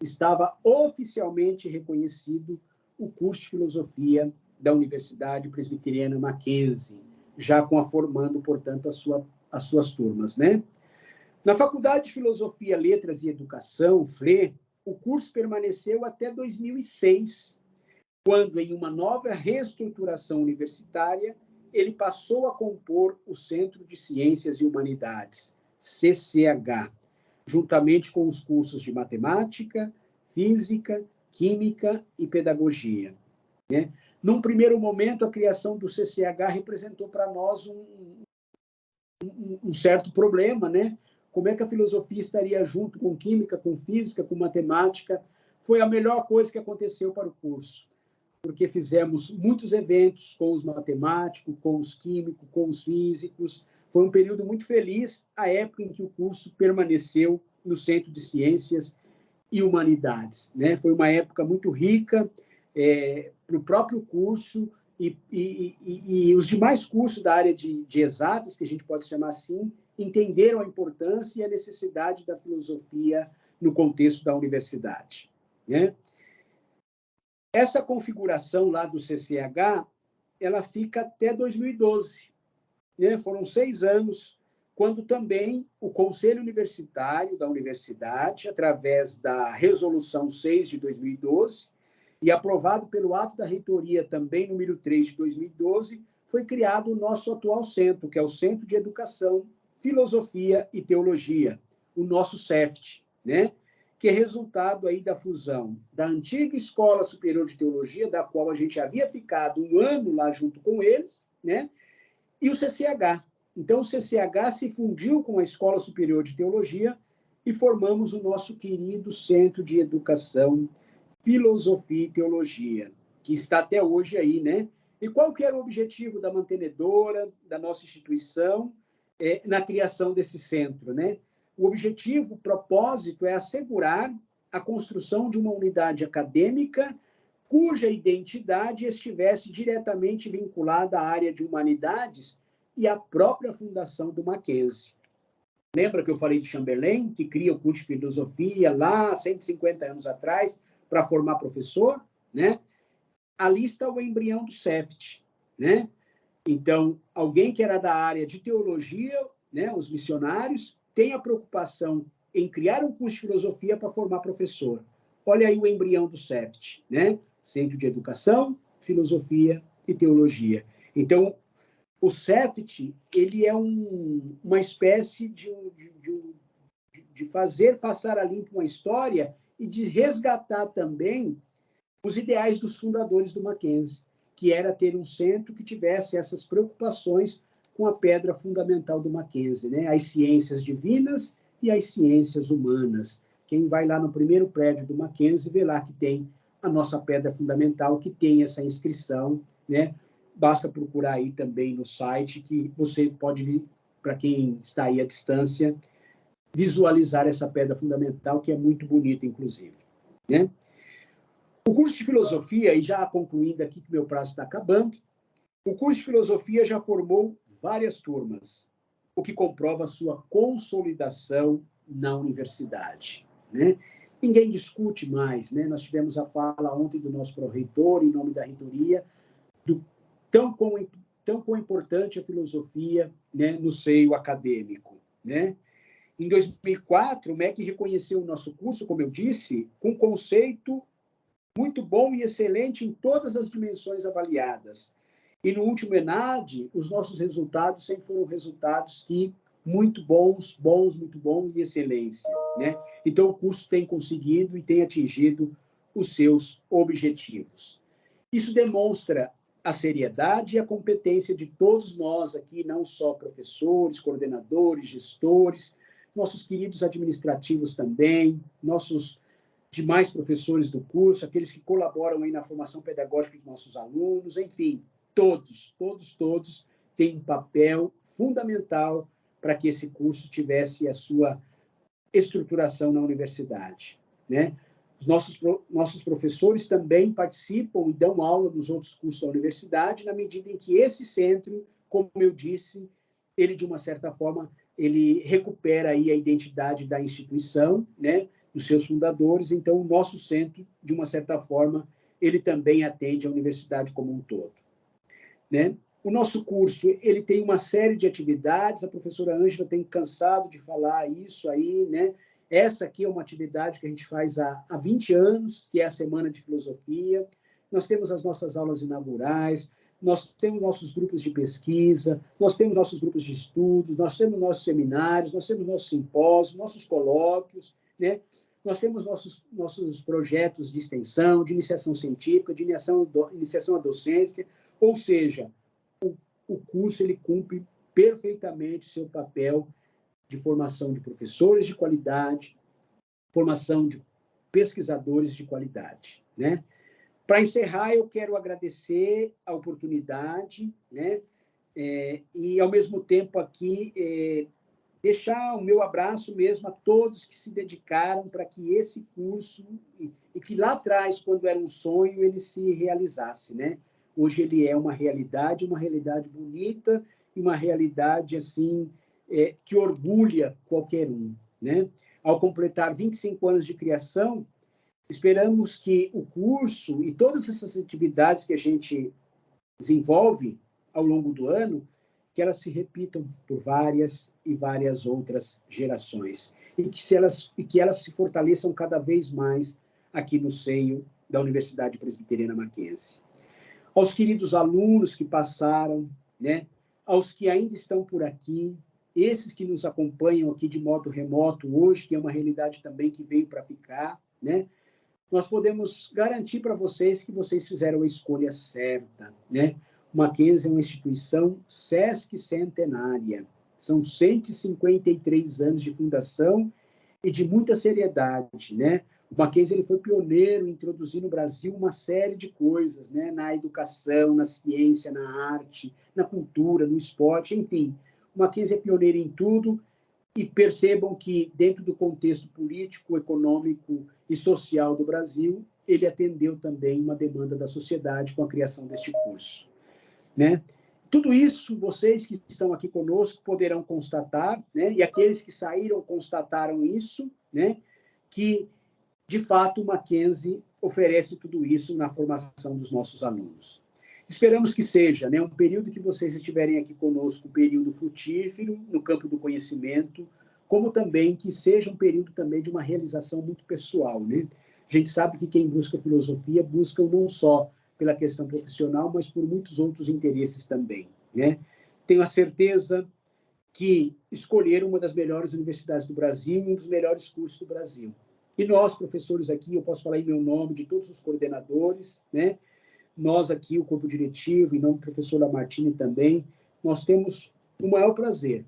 Estava oficialmente reconhecido o curso de filosofia da Universidade Presbiteriana Mackenzie, já formando, portanto, as suas turmas, né? Na Faculdade de Filosofia, Letras e Educação, FLE, o curso permaneceu até 2006, quando, em uma nova reestruturação universitária, ele passou a compor o Centro de Ciências e Humanidades, CCH, juntamente com os cursos de Matemática, Física, Química e Pedagogia, né? Num primeiro momento, a criação do CCH representou para nós um certo problema, né? Como é que a filosofia estaria junto com Química, com Física, com Matemática? Foi a melhor coisa que aconteceu para o curso, porque fizemos muitos eventos com os matemáticos, com os químicos, com os físicos. Foi um período muito feliz, a época em que o curso permaneceu no Centro de Ciências e Humanidades, né? Foi uma época muito rica para o próprio curso e os demais cursos da área de exatas, que a gente pode chamar assim, entenderam a importância e a necessidade da filosofia no contexto da universidade, né? Essa configuração lá do CCH, ela fica até 2012, né? Foram 6 anos, quando também o Conselho Universitário da Universidade, através da Resolução 6 de 2012, e aprovado pelo ato da reitoria também, número 3 de 2012, foi criado o nosso atual centro, que é o Centro de Educação, Filosofia e Teologia, o nosso CEFT, né? Que é resultado aí da fusão da antiga Escola Superior de Teologia, da qual a gente havia ficado 1 ano lá junto com eles, né? E o CCH. Então, o CCH se fundiu com a Escola Superior de Teologia e formamos o nosso querido Centro de Educação, Filosofia e Teologia, que está até hoje aí, né? E qual que era o objetivo da mantenedora, da nossa instituição, na criação desse centro, né? O objetivo, o propósito é assegurar a construção de uma unidade acadêmica cuja identidade estivesse diretamente vinculada à área de humanidades e à própria fundação do Mackenzie. Lembra que eu falei de Chamberlain, que cria o curso de filosofia lá 150 anos atrás para formar professor, né? Ali está o embrião do CEFT, né? Então, alguém que era da área de teologia, né, os missionários, tem a preocupação em criar um curso de filosofia para formar professor. Olha aí o embrião do CEFT, né? Centro de Educação, Filosofia e Teologia. Então, o CEFT, ele é uma espécie de fazer passar a limpo uma história e de resgatar também os ideais dos fundadores do Mackenzie, que era ter um centro que tivesse essas preocupações com a pedra fundamental do Mackenzie, né? As ciências divinas e as ciências humanas. Quem vai lá no primeiro prédio do Mackenzie vê lá que tem a nossa pedra fundamental, que tem essa inscrição, né? Basta procurar aí também no site, que você pode, para quem está aí à distância, visualizar essa pedra fundamental, que é muito bonita, inclusive, né? O curso de filosofia, e já concluindo aqui que meu prazo está acabando, o curso de filosofia já formou várias turmas, o que comprova a sua consolidação na universidade, né? Ninguém discute mais, né? Nós tivemos a fala ontem do nosso pró-reitor, em nome da reitoria, do tão quão importante a filosofia, né, no seio acadêmico, né? Em 2004, o MEC reconheceu o nosso curso, como eu disse, com um conceito muito bom e excelente em todas as dimensões avaliadas. E no último ENAD, os nossos resultados sempre foram resultados muito bons e excelência, né? Então, o curso tem conseguido e tem atingido os seus objetivos. Isso demonstra a seriedade e a competência de todos nós aqui, não só professores, coordenadores, gestores, nossos queridos administrativos também, nossos demais professores do curso, aqueles que colaboram aí na formação pedagógica dos nossos alunos, enfim, todos têm um papel fundamental para que esse curso tivesse a sua estruturação na universidade, né? Os nossos professores também participam e dão aula nos outros cursos da universidade, na medida em que esse centro, como eu disse, ele, de uma certa forma, ele recupera aí a identidade da instituição, né, dos seus fundadores. Então, o nosso centro, de uma certa forma, ele também atende a universidade como um todo, né? O nosso curso, ele tem uma série de atividades, a professora Ângela tem cansado de falar isso aí, né? Essa aqui é uma atividade que a gente faz há 20 anos, que é a Semana de Filosofia. Nós temos as nossas aulas inaugurais, nós temos nossos grupos de pesquisa, nós temos nossos grupos de estudos, nós temos nossos seminários, nós temos nossos simpósios, nossos colóquios, né? Nós temos nossos projetos de extensão, de iniciação científica, de iniciação à docência, ou seja, o curso ele cumpre perfeitamente o seu papel de formação de professores de qualidade, formação de pesquisadores de qualidade, né? Para encerrar, eu quero agradecer a oportunidade, né? E, ao mesmo tempo, aqui, deixar o meu abraço mesmo a todos que se dedicaram para que esse curso, e que lá atrás, quando era um sonho, ele se realizasse, né? Hoje ele é uma realidade bonita e uma realidade, assim, que orgulha qualquer um, né? Ao completar 25 anos de criação, esperamos que o curso e todas essas atividades que a gente desenvolve ao longo do ano, que elas se repitam por várias e várias outras gerações, e que elas se fortaleçam cada vez mais aqui no seio da Universidade Presbiteriana Mackenzie. Aos queridos alunos que passaram, né? Aos que ainda estão por aqui, esses que nos acompanham aqui de modo remoto hoje, que é uma realidade também que veio para ficar, né? Nós podemos garantir para vocês que vocês fizeram a escolha certa, né? O Mackenzie é uma instituição SESC centenária. São 153 anos de fundação e de muita seriedade, né? O Mackenzie ele foi pioneiro em introduzir no Brasil uma série de coisas, né? Na educação, na ciência, na arte, na cultura, no esporte, enfim. O Mackenzie é pioneiro em tudo, e percebam que, dentro do contexto político, econômico e social do Brasil, ele atendeu também uma demanda da sociedade com a criação deste curso, né? Tudo isso, vocês que estão aqui conosco poderão constatar, né? E aqueles que saíram constataram isso, né? Que, de fato, o Mackenzie oferece tudo isso na formação dos nossos alunos. Esperamos que seja, né, um período que vocês estiverem aqui conosco, um período frutífero no campo do conhecimento, como também que seja um período também de uma realização muito pessoal, né? A gente sabe que quem busca filosofia busca não só pela questão profissional, mas por muitos outros interesses também, né? Tenho a certeza que escolheram uma das melhores universidades do Brasil e um dos melhores cursos do Brasil. E nós, professores aqui, eu posso falar em meu nome, de todos os coordenadores, né? Nós aqui, o corpo diretivo, em nome do professor Lamartine também, nós temos o maior prazer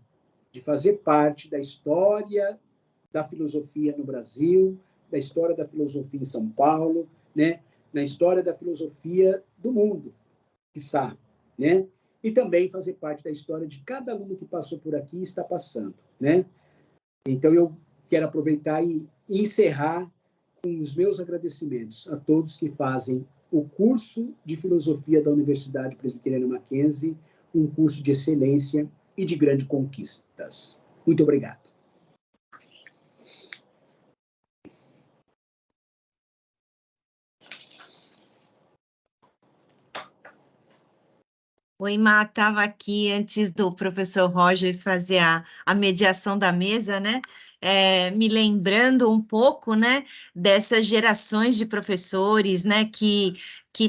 de fazer parte da história da filosofia no Brasil, da história da filosofia em São Paulo, né? Na história da filosofia do mundo, quiçá, né? E também fazer parte da história de cada aluno que passou por aqui e está passando, né? Então, eu quero aproveitar e encerrar com os meus agradecimentos a todos que fazem o curso de filosofia da Universidade Presbiteriana Mackenzie, um curso de excelência e de grandes conquistas. Muito obrigado. O Imá estava aqui antes do professor Roger fazer a mediação da mesa, né? Me lembrando um pouco, né, dessas gerações de professores, né, que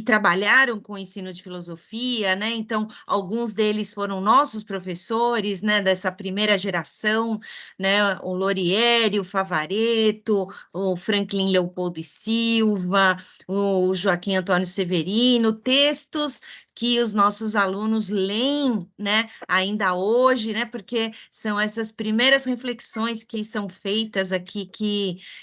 trabalharam com o ensino de filosofia, né? Então, alguns deles foram nossos professores, né, dessa primeira geração, né? O Lorieri, o Favaretto, o Franklin Leopoldo e Silva, o Joaquim Antônio Severino, textos que os nossos alunos leem, né, ainda hoje, né, porque são essas primeiras reflexões que são feitas aqui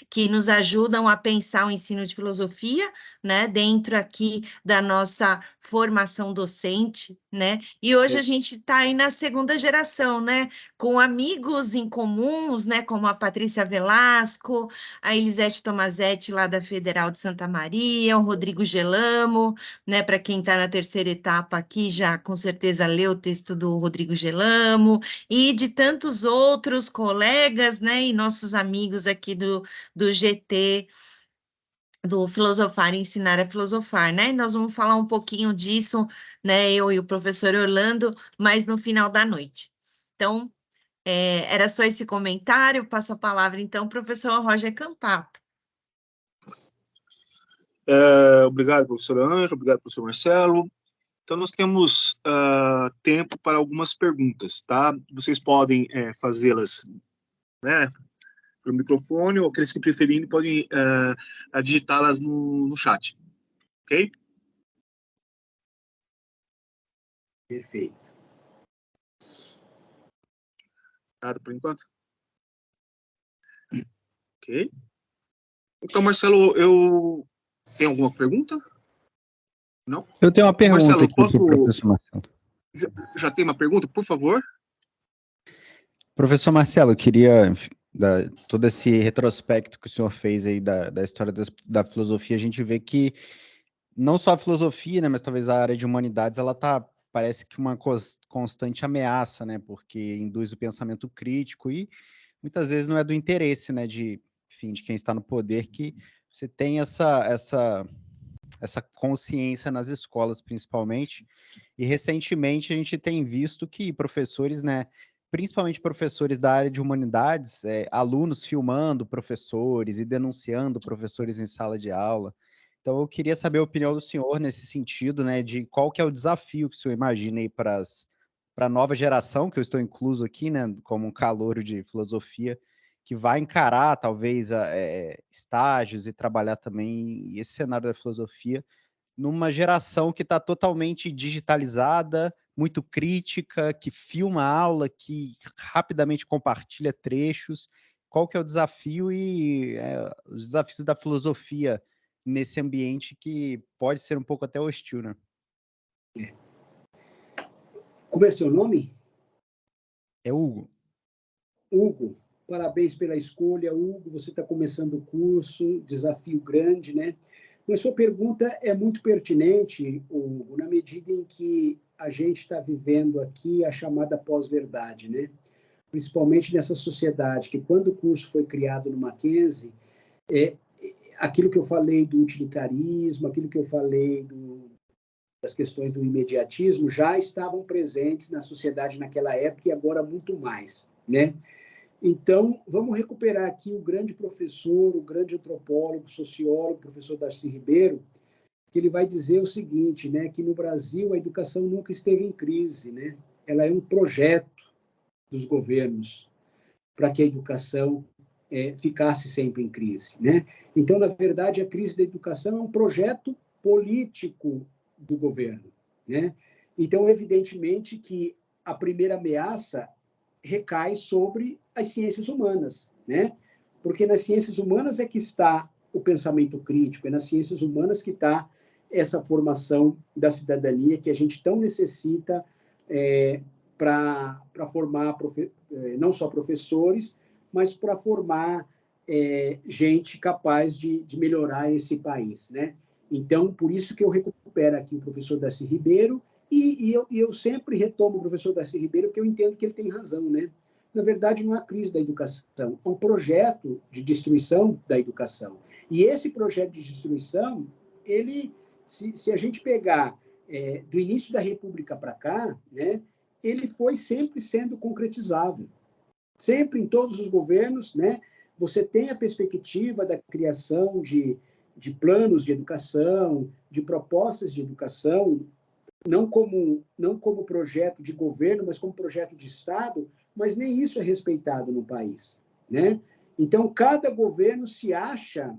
que nos ajudam a pensar o ensino de filosofia, né, dentro aqui da nossa formação docente, né, e hoje a gente está aí na segunda geração, né, com amigos em comuns, né, como a Patrícia Velasco, a Elisete Tomazetti, lá da Federal de Santa Maria, o Rodrigo Gelamo, né, para quem está na terceira etapa aqui, já com certeza leu o texto do Rodrigo Gelamo, e de tantos outros colegas, né, e nossos amigos aqui do GT, do Filosofar e Ensinar a Filosofar, né, e nós vamos falar um pouquinho disso, né, eu e o professor Orlando, mas no final da noite. Então, era só esse comentário, passo a palavra, então, professor Roger Campato. Obrigado, professor Ângela, obrigado, professor Marcelo. Então, nós temos tempo para algumas perguntas, tá? Vocês podem fazê-las, né, pelo microfone, ou aqueles que preferirem podem digitá-las no chat, ok? Perfeito. Nada por enquanto? Ok. Então, Marcelo, eu tenho alguma pergunta? Não? Eu tenho uma pergunta Marcelo, aqui para o professor Marcelo. Já tem uma pergunta, por favor? Professor Marcelo, eu queria, todo esse retrospecto que o senhor fez aí da história da filosofia, a gente vê que não só a filosofia, né, mas talvez a área de humanidades, ela parece que uma constante ameaça, né, porque induz o pensamento crítico e muitas vezes não é do interesse, né, de quem está no poder, que você tem essa consciência nas escolas, principalmente. E recentemente a gente tem visto que professores, né, principalmente professores da área de humanidades, alunos filmando professores e denunciando professores em sala de aula. Então eu queria saber a opinião do senhor nesse sentido, né, de qual que é o desafio que o senhor imagina aí para a nova geração, que eu estou incluso aqui, né, como um calouro de filosofia, que vai encarar, talvez, estágios e trabalhar também esse cenário da filosofia numa geração que está totalmente digitalizada, muito crítica, que filma a aula, que rapidamente compartilha trechos. Qual que é o desafio e os desafios da filosofia nesse ambiente que pode ser um pouco até hostil, né? Como é seu nome? É Hugo. Hugo, parabéns pela escolha, Hugo. Você está começando o curso, desafio grande, né? Mas sua pergunta é muito pertinente, Hugo, na medida em que a gente está vivendo aqui a chamada pós-verdade, né? Principalmente nessa sociedade que, quando o curso foi criado no Mackenzie, aquilo que eu falei do utilitarismo, aquilo que eu falei das questões do imediatismo, já estavam presentes na sociedade naquela época e agora muito mais, né? Então, vamos recuperar aqui o grande professor, o grande antropólogo, sociólogo, professor Darcy Ribeiro, que ele vai dizer o seguinte, né, que no Brasil a educação nunca esteve em crise, né? Ela é um projeto dos governos para que a educação ficasse sempre em crise, né? Então, na verdade, a crise da educação é um projeto político do governo, né? Então, evidentemente que a primeira ameaça recai sobre as ciências humanas, né? Porque nas ciências humanas é que está o pensamento crítico, é nas ciências humanas que está essa formação da cidadania que a gente tão necessita para formar não só professores, mas para formar gente capaz de melhorar esse país, né? Então, por isso que eu recupero aqui o professor Darcy Ribeiro, e eu sempre retomo o professor Darcy Ribeiro, porque eu entendo que ele tem razão, né? Na verdade, não há crise da educação, é um projeto de destruição da educação. E esse projeto de destruição, ele, se a gente pegar do início da República para cá, né, ele foi sempre sendo concretizável. Sempre, em todos os governos, né, você tem a perspectiva da criação de planos de educação, de propostas de educação, não como projeto de governo, mas como projeto de Estado, mas nem isso é respeitado no país, né? Então, cada governo se acha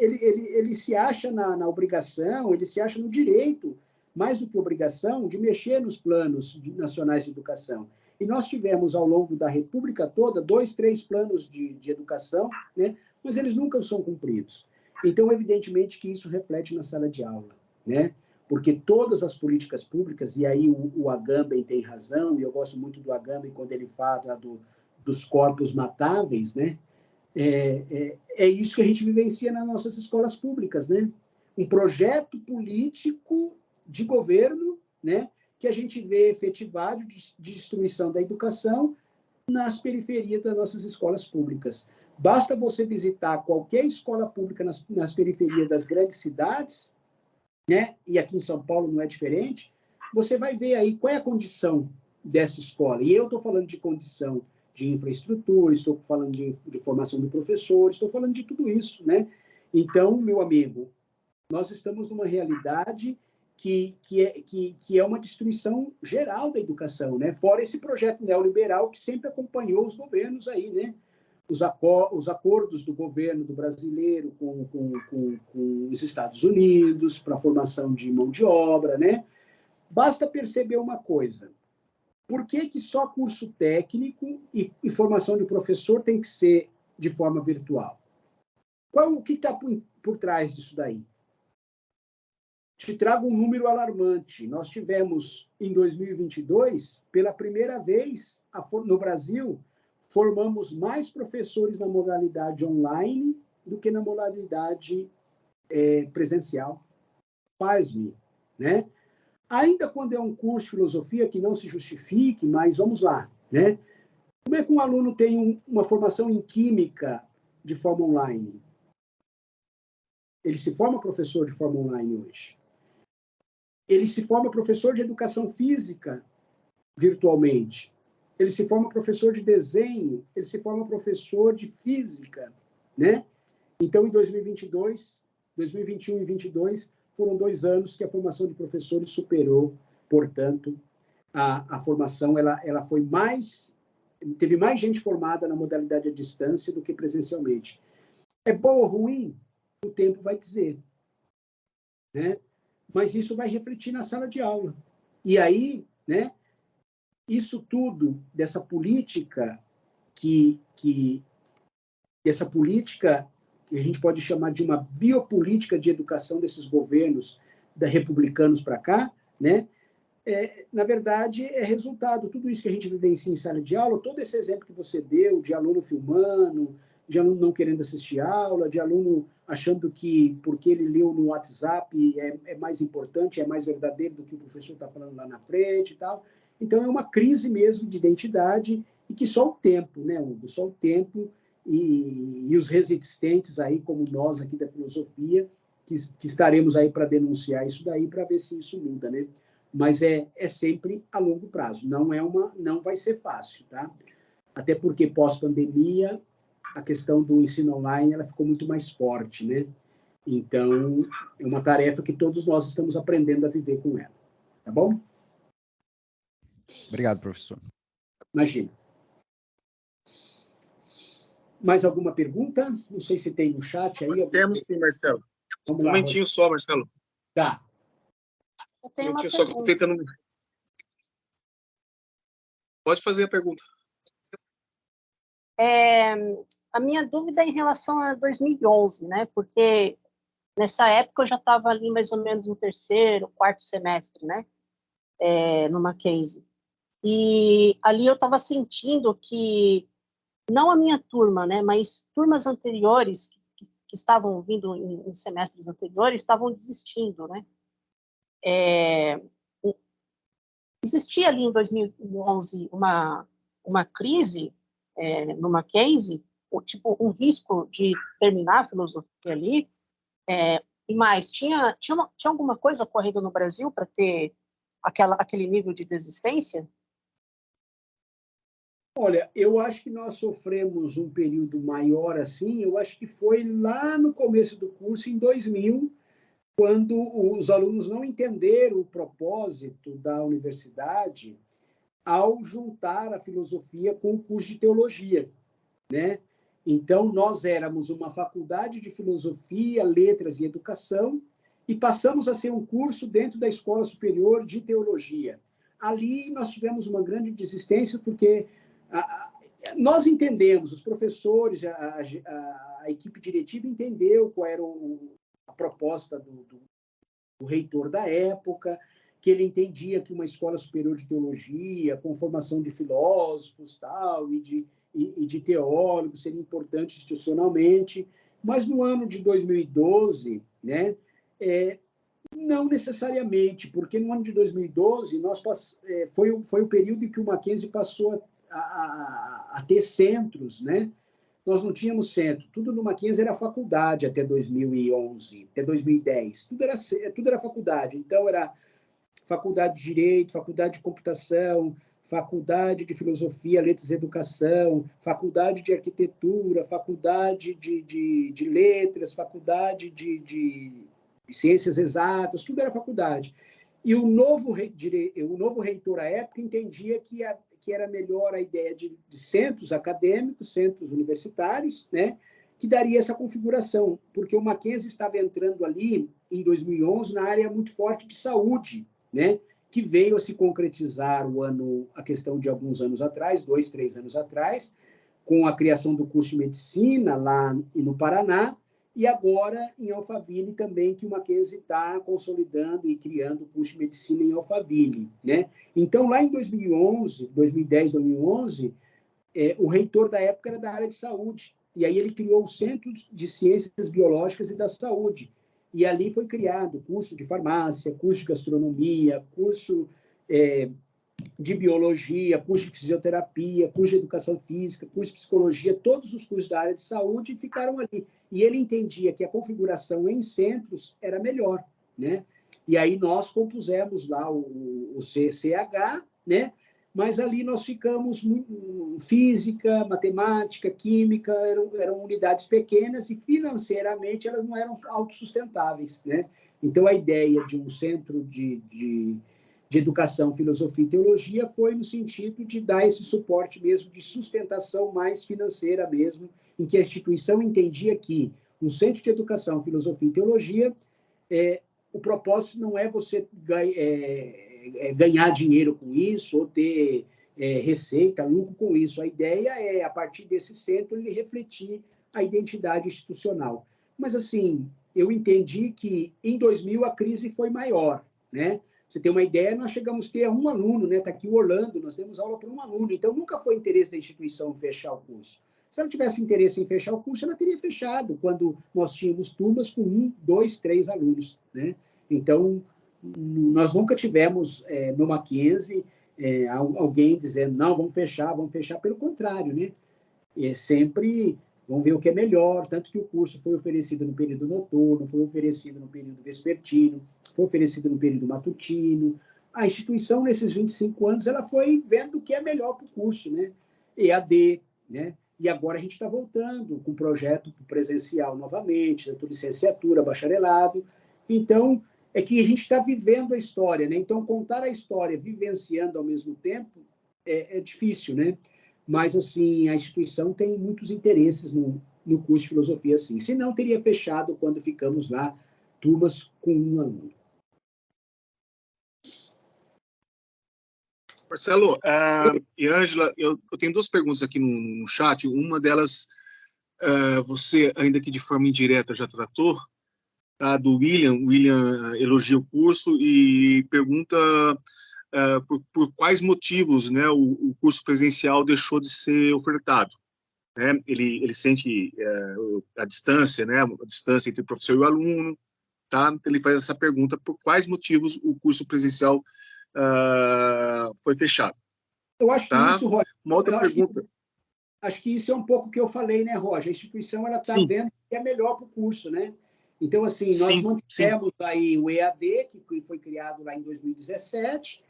ele se acha na obrigação, ele se acha no direito, mais do que obrigação, de mexer nos planos nacionais de educação. E nós tivemos, ao longo da República toda, 2, 3 planos de educação, né? Mas eles nunca são cumpridos. Então, evidentemente que isso reflete na sala de aula, né? Porque todas as políticas públicas, e aí o Agamben tem razão, e eu gosto muito do Agamben quando ele fala dos corpos matáveis, né? É isso que a gente vivencia nas nossas escolas públicas, né? Um projeto político de governo, né? Que a gente vê efetivado de destruição da educação nas periferias das nossas escolas públicas. Basta você visitar qualquer escola pública nas periferias das grandes cidades, né? E aqui em São Paulo não é diferente, você vai ver aí qual é a condição dessa escola. E eu estou falando de condição de infraestrutura, estou falando de formação de professores, estou falando de tudo isso, né? Então, meu amigo, nós estamos numa realidade que é uma destruição geral da educação, né? Fora esse projeto neoliberal que sempre acompanhou os governos aí, né? Os acordos do governo do brasileiro com os Estados Unidos para a formação de mão de obra, né? Basta perceber uma coisa. Por que só curso técnico e formação de professor tem que ser de forma virtual? O que está por trás disso daí? Te trago um número alarmante. Nós tivemos, em 2022, pela primeira vez no Brasil, formamos mais professores na modalidade online do que na modalidade presencial. Pasme, né? Ainda quando é um curso de filosofia que não se justifique, mas vamos lá, né? Como é que um aluno tem uma formação em química de forma online? Ele se forma professor de forma online hoje. Ele se forma professor de educação física virtualmente. Ele se forma professor de desenho, ele se forma professor de física, né? Então, em 2022, 2021 e 2022, foram 2 anos que a formação de professores superou, portanto, a formação, ela foi teve mais gente formada na modalidade à distância do que presencialmente. É bom ou ruim? O tempo vai dizer, né? Mas isso vai refletir na sala de aula. E aí, né, isso tudo, dessa política que a gente pode chamar de uma biopolítica de educação desses governos republicanos para cá, né? Na verdade, é resultado, tudo isso que a gente vivencia em sala de aula, todo esse exemplo que você deu, de aluno filmando, de aluno não querendo assistir aula, de aluno achando que, porque ele leu no WhatsApp, é mais importante, é mais verdadeiro do que o professor está falando lá na frente e tal. Então, é uma crise mesmo de identidade e que só o tempo, né, Hugo? Só o tempo e os resistentes aí, como nós aqui da filosofia, que estaremos aí para denunciar isso daí, para ver se isso muda, né? Mas é sempre a longo prazo, não vai ser fácil, tá? Até porque pós-pandemia, a questão do ensino online, ela ficou muito mais forte, né? Então, é uma tarefa que todos nós estamos aprendendo a viver com ela, tá bom? Obrigado, professor. Imagina. Mais alguma pergunta? Não sei se tem no chat aí. Temos sim, Marcelo. Vamos Um lá, momentinho só, Marcelo. Tá. Eu tenho uma só que eu tô tentando... Pode fazer a pergunta. A minha dúvida é em relação a 2011, né? Porque nessa época eu já estava ali mais ou menos no 3º, 4º semestre, né? No Mackenzie. E ali eu estava sentindo que, não a minha turma, né? Mas turmas anteriores, que estavam vindo em semestres anteriores, estavam desistindo, né? Existia ali em 2011 uma crise no Mackenzie, tipo um risco de terminar a filosofia ali, E mais, tinha alguma coisa ocorrendo no Brasil para ter aquele nível de desistência? Olha, eu acho que nós sofremos um período maior assim, eu acho que foi lá no começo do curso, em 2000, quando os alunos não entenderam o propósito da universidade ao juntar a filosofia com o curso de teologia, né? Então, nós éramos uma faculdade de filosofia, letras e educação e passamos a ser um curso dentro da Escola Superior de Teologia. Ali nós tivemos uma grande desistência porque nós entendemos, os professores, a equipe diretiva entendeu qual era a proposta do reitor da época, que ele entendia que uma escola superior de teologia, com formação de filósofos tal, e de teólogos, seria importante institucionalmente, mas no ano de 2012, né, não necessariamente, porque no ano de 2012 foi o período em que o Mackenzie passou a ter centros, né? Nós não tínhamos centro, tudo no Mackenzie era faculdade até 2011, até 2010, tudo era faculdade, então era faculdade de Direito, faculdade de Computação, faculdade de Filosofia, Letras e Educação, faculdade de Arquitetura, faculdade de Letras, faculdade de Ciências Exatas, tudo era faculdade. E o novo reitor à época entendia que era melhor a ideia de centros acadêmicos, centros universitários, né, que daria essa configuração, porque o Mackenzie estava entrando ali, em 2011, na área muito forte de saúde, né, que veio a se concretizar a questão de alguns anos atrás, 2, 3 anos atrás, com a criação do curso de medicina lá no Paraná, e agora em Alphaville também, que o Mackenzie está consolidando e criando o curso de medicina em Alphaville, né? Então, lá em 2011, 2010, 2011, o reitor da época era da área de saúde, e aí ele criou o Centro de Ciências Biológicas e da Saúde, e ali foi criado curso de farmácia, curso de gastronomia, curso de biologia, curso de fisioterapia, curso de educação física, curso de psicologia, todos os cursos da área de saúde ficaram ali. E ele entendia que a configuração em centros era melhor, né? E aí nós compusemos lá o CCH, né? Mas ali nós ficamos física, matemática, química, eram unidades pequenas e financeiramente elas não eram autossustentáveis, né? Então a ideia de um centro de educação, filosofia e teologia foi no sentido de dar esse suporte mesmo de sustentação mais financeira mesmo, em que a instituição entendia que um centro de educação, filosofia e teologia, o propósito não é você ganhar dinheiro com isso ou ter receita, lucro com isso. A ideia é, a partir desse centro, ele refletir a identidade institucional. Mas, assim, eu entendi que em 2000 a crise foi maior, né? Você tem uma ideia, nós chegamos a ter um aluno, né? Está aqui o Orlando, nós demos aula para um aluno, então nunca foi interesse da instituição fechar o curso. Se ela tivesse interesse em fechar o curso, ela teria fechado, quando nós tínhamos turmas com 1, 2, 3 alunos, né? Então, nós nunca tivemos no Mackenzie alguém dizendo, não, vamos fechar, pelo contrário, né? Sempre vamos ver o que é melhor, tanto que o curso foi oferecido no período noturno, foi oferecido no período vespertino, foi oferecido no período matutino. A instituição, nesses 25 anos, ela foi vendo o que é melhor para o curso, né? EAD, né? E agora a gente está voltando com o projeto presencial novamente, tanto licenciatura, bacharelado. Então, é que a gente está vivendo a história, né? Então, contar a história vivenciando ao mesmo tempo é difícil, né? Mas, assim, a instituição tem muitos interesses no curso de filosofia, assim. Senão, teria fechado quando ficamos lá, turmas com um aluno. Marcelo e Ângela, eu tenho 2 perguntas aqui no chat. Uma delas, você, ainda que de forma indireta, já tratou, tá? Do William. O William elogia o curso e pergunta por quais motivos, né, o curso presencial deixou de ser ofertado. Né? Ele sente a distância, né, a distância entre o professor e o aluno. Tá? Então, ele faz essa pergunta: por quais motivos o curso presencial foi fechado? Eu acho que isso, Roger, uma outra pergunta. Acho que isso é um pouco o que eu falei, né, Roger? A instituição está vendo que é melhor para o curso, né? Então, assim, nós mantemos aí o EAD, que foi criado lá em 2017,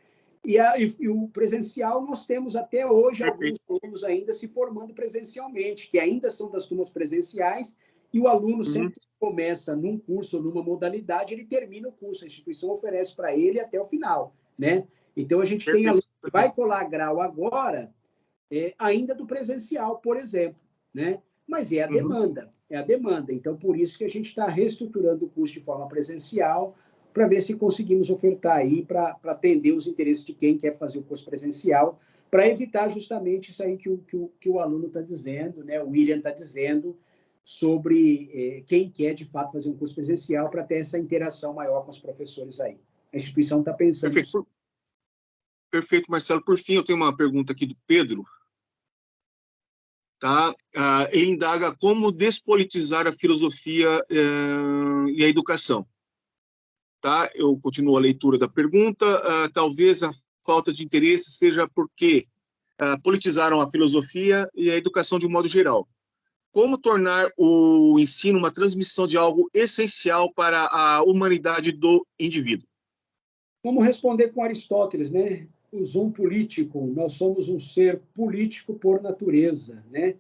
e o presencial nós temos até hoje alguns alunos ainda se formando presencialmente, que ainda são das turmas presenciais, e o aluno sempre que começa num curso ou numa modalidade, ele termina o curso, a instituição oferece para ele até o final, né? Então, a gente tem aluno que vai colar grau agora, ainda do presencial, por exemplo, né? Mas é a demanda. Então, por isso que a gente está reestruturando o curso de forma presencial, para ver se conseguimos ofertar aí para atender os interesses de quem quer fazer o curso presencial, para evitar justamente isso aí que o aluno está dizendo, né? O William está dizendo, sobre quem quer, de fato, fazer um curso presencial, para ter essa interação maior com os professores aí. A instituição está pensando nisso. Perfeito, Marcelo. Por fim, eu tenho uma pergunta aqui do Pedro. Tá? Ele indaga como despolitizar a filosofia e a educação. Tá? Eu continuo a leitura da pergunta. Talvez a falta de interesse seja porque politizaram a filosofia e a educação de um modo geral. Como tornar o ensino uma transmissão de algo essencial para a humanidade do indivíduo? Vamos responder com Aristóteles, né? O zoom político. Nós somos um ser político por natureza, né?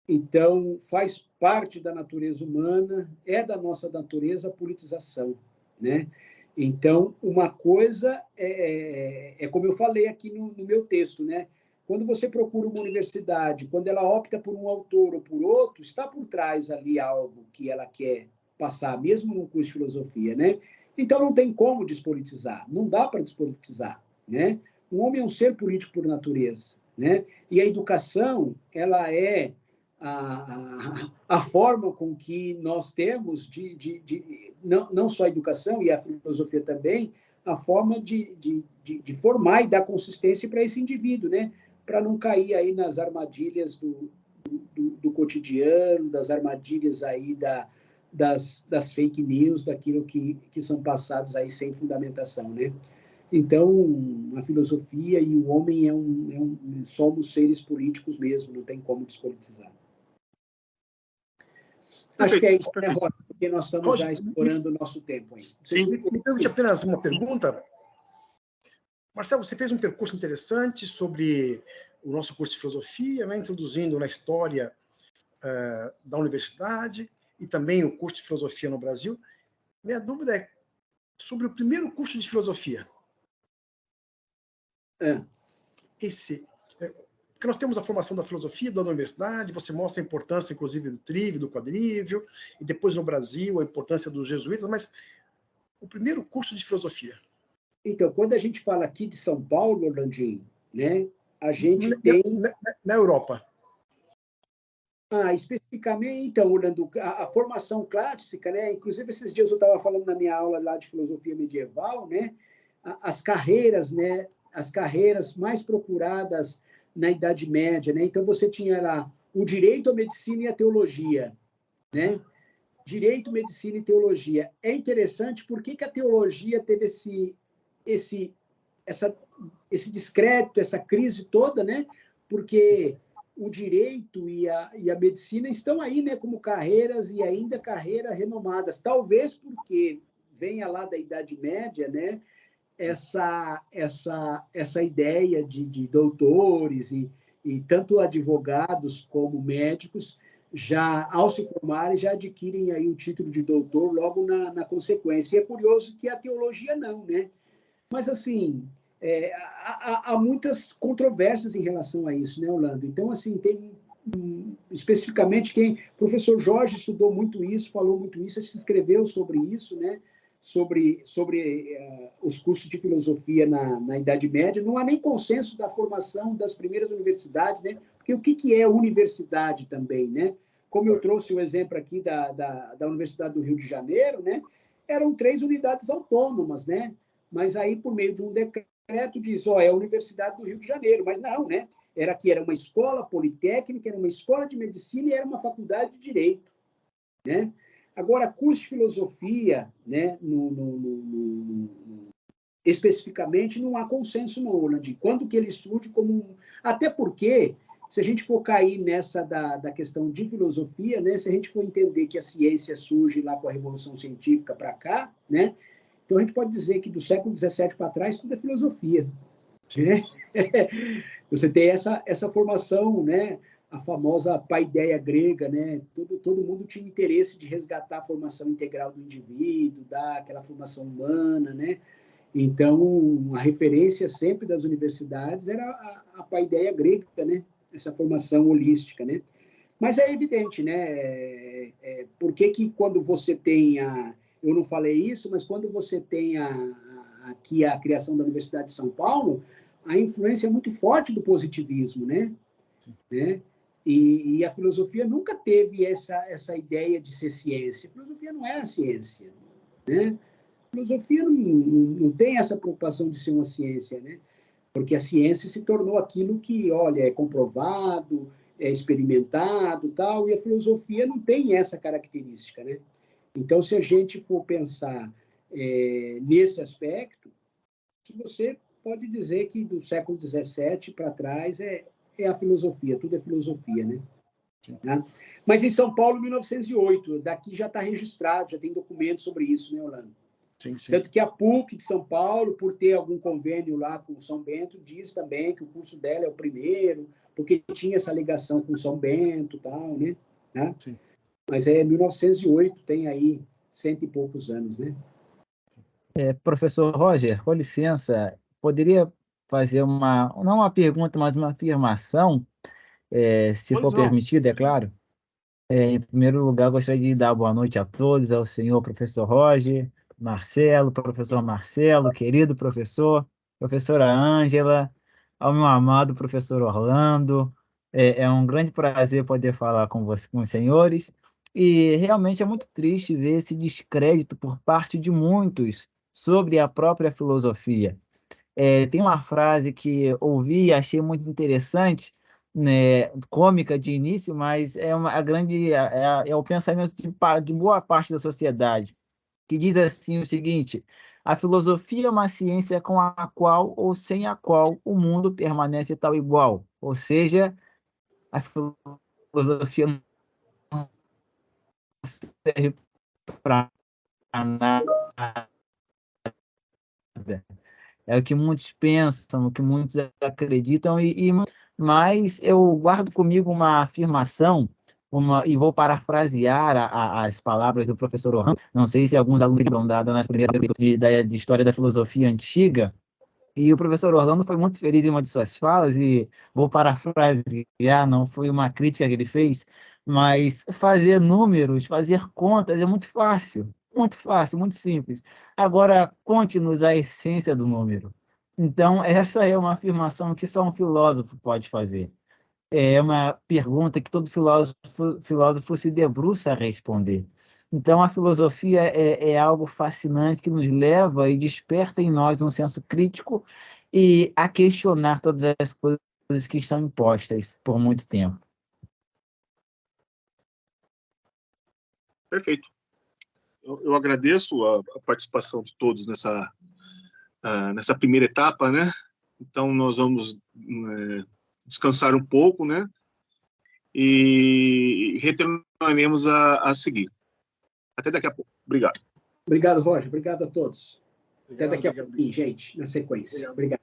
Então, faz parte da natureza humana, é da nossa natureza a politização, né? Então, uma coisa é como eu falei aqui no meu texto, né? Quando você procura uma universidade, quando ela opta por um autor ou por outro, está por trás ali algo que ela quer passar, mesmo num curso de filosofia, né? Então, não tem como despolitizar, não dá para despolitizar, né? O homem é um ser político por natureza, né? E a educação, ela é a forma com que nós temos não só a educação e a filosofia também, a forma de formar e dar consistência para esse indivíduo, né? Para não cair aí nas armadilhas do cotidiano, das armadilhas aí das fake news, daquilo que são passados aí sem fundamentação, né? Então, a filosofia e o homem somos seres políticos mesmo, não tem como despolitizar. Acho que é isso, né, Roger? Porque nós estamos já explorando o nosso tempo aí. Sim. Me permite apenas uma pergunta? Marcelo, você fez um percurso interessante sobre o nosso curso de filosofia, né, introduzindo na história da universidade e também o curso de filosofia no Brasil. Minha dúvida é sobre o primeiro curso de filosofia. Porque nós temos a formação da filosofia da universidade, você mostra a importância, inclusive, do trívio, do quadrívio, e depois no Brasil a importância dos jesuítas, mas o primeiro curso de filosofia. Então, quando a gente fala aqui de São Paulo, Orlandinho, né, a gente tem... Na Europa. Especificamente, então, Orlando, a formação clássica, né, inclusive esses dias eu estava falando na minha aula lá de filosofia medieval, né, as carreiras, né, as carreiras mais procuradas na Idade Média, né? Então, você tinha lá o direito, a medicina e a teologia, né? Direito, medicina e teologia. É interessante porque que a teologia teve esse descrédito, essa crise toda, né? Porque o direito e a medicina estão aí, né? Como carreiras e ainda carreiras renomadas. Talvez porque venha lá da Idade Média, né? Essa ideia de doutores e tanto advogados como médicos, já ao se formarem, já adquirem aí o título de doutor logo na consequência. E é curioso que a teologia não, né? Mas, assim, há muitas controvérsias em relação a isso, né, Orlando? Então, assim, tem especificamente o professor Jorge estudou muito isso, falou muito isso, se escreveu sobre isso, né? Sobre os cursos de filosofia na Idade Média. Não há nem consenso da formação das primeiras universidades, né? Porque o que é universidade também, né? Como eu trouxe o exemplo aqui da Universidade do Rio de Janeiro, né? Eram 3 unidades autônomas, né? Mas aí, por meio de um decreto, diz, é a Universidade do Rio de Janeiro. Mas não, né? Era uma escola politécnica, era uma escola de medicina e era uma faculdade de direito, né? Agora, curso de filosofia, né, especificamente, não há consenso, não, de quando que ele surge como... Até porque, se a gente for cair nessa da questão de filosofia, né, se a gente for entender que a ciência surge lá com a Revolução Científica para cá, né, então a gente pode dizer que do século XVII para trás tudo é filosofia. Né? Você tem essa formação, né, a famosa paideia grega, né, todo mundo tinha interesse de resgatar a formação integral do indivíduo, dar aquela formação humana, né? Então, a referência sempre das universidades era a paideia grega, né? Essa formação holística, né? Mas é evidente, né? Por que quando você tem eu não falei isso, mas quando você tem aqui a criação da Universidade de São Paulo, a influência é muito forte do positivismo, né? E a filosofia nunca teve essa ideia de ser ciência. A filosofia não é a ciência, né? A filosofia não tem essa preocupação de ser uma ciência, né? Porque a ciência se tornou aquilo que, olha, é comprovado, é experimentado, tal, e a filosofia não tem essa característica, né? Então, se a gente for pensar nesse aspecto, você pode dizer que do século XVII para trás é a filosofia, tudo é filosofia, né? Tá? Mas em São Paulo, 1908, daqui já está registrado, já tem documentos sobre isso, né, Orlando? Sim, sim. Tanto que a PUC de São Paulo, por ter algum convênio lá com São Bento, diz também que o curso dela é o primeiro, porque tinha essa ligação com São Bento e tal, né? Sim. Mas é 1908, tem aí 100 e poucos anos, né? Professor Roger, com licença, poderia fazer não uma pergunta, mas uma afirmação, se for permitido, é claro? Em primeiro lugar, gostaria de dar boa noite a todos, ao senhor professor Roger, Marcelo, professor Marcelo, querido professor, professora Ângela, ao meu amado professor Orlando. É um grande prazer poder falar com você, com os senhores, e realmente é muito triste ver esse descrédito por parte de muitos sobre a própria filosofia. Tem uma frase que ouvi e achei muito interessante, né, cômica de início, mas é o pensamento de boa parte da sociedade, que diz assim o seguinte: a filosofia é uma ciência com a qual ou sem a qual o mundo permanece tal igual. Ou seja, a filosofia não serve para nada. É o que muitos pensam, o que muitos acreditam, mas eu guardo comigo uma afirmação, e vou parafrasear as palavras do professor Orlando. Não sei se alguns alunos lembram da nossa primeira de História da Filosofia Antiga, e o professor Orlando foi muito feliz em uma de suas falas, e vou parafrasear, não foi uma crítica que ele fez, mas fazer números, fazer contas é muito fácil, muito simples. Agora, conte-nos a essência do número. Então, essa é uma afirmação que só um filósofo pode fazer. É uma pergunta que todo filósofo se debruça a responder. Então, a filosofia é algo fascinante que nos leva e desperta em nós um senso crítico e a questionar todas as coisas que estão impostas por muito tempo. Perfeito. Eu agradeço a participação de todos nessa primeira etapa, né? Então, nós vamos descansar um pouco, né? E retornaremos a seguir. Até daqui a pouco. Obrigado. Obrigado, Roger. Obrigado a todos. Obrigado, Até daqui a pouquinho, gente, na sequência. Obrigado.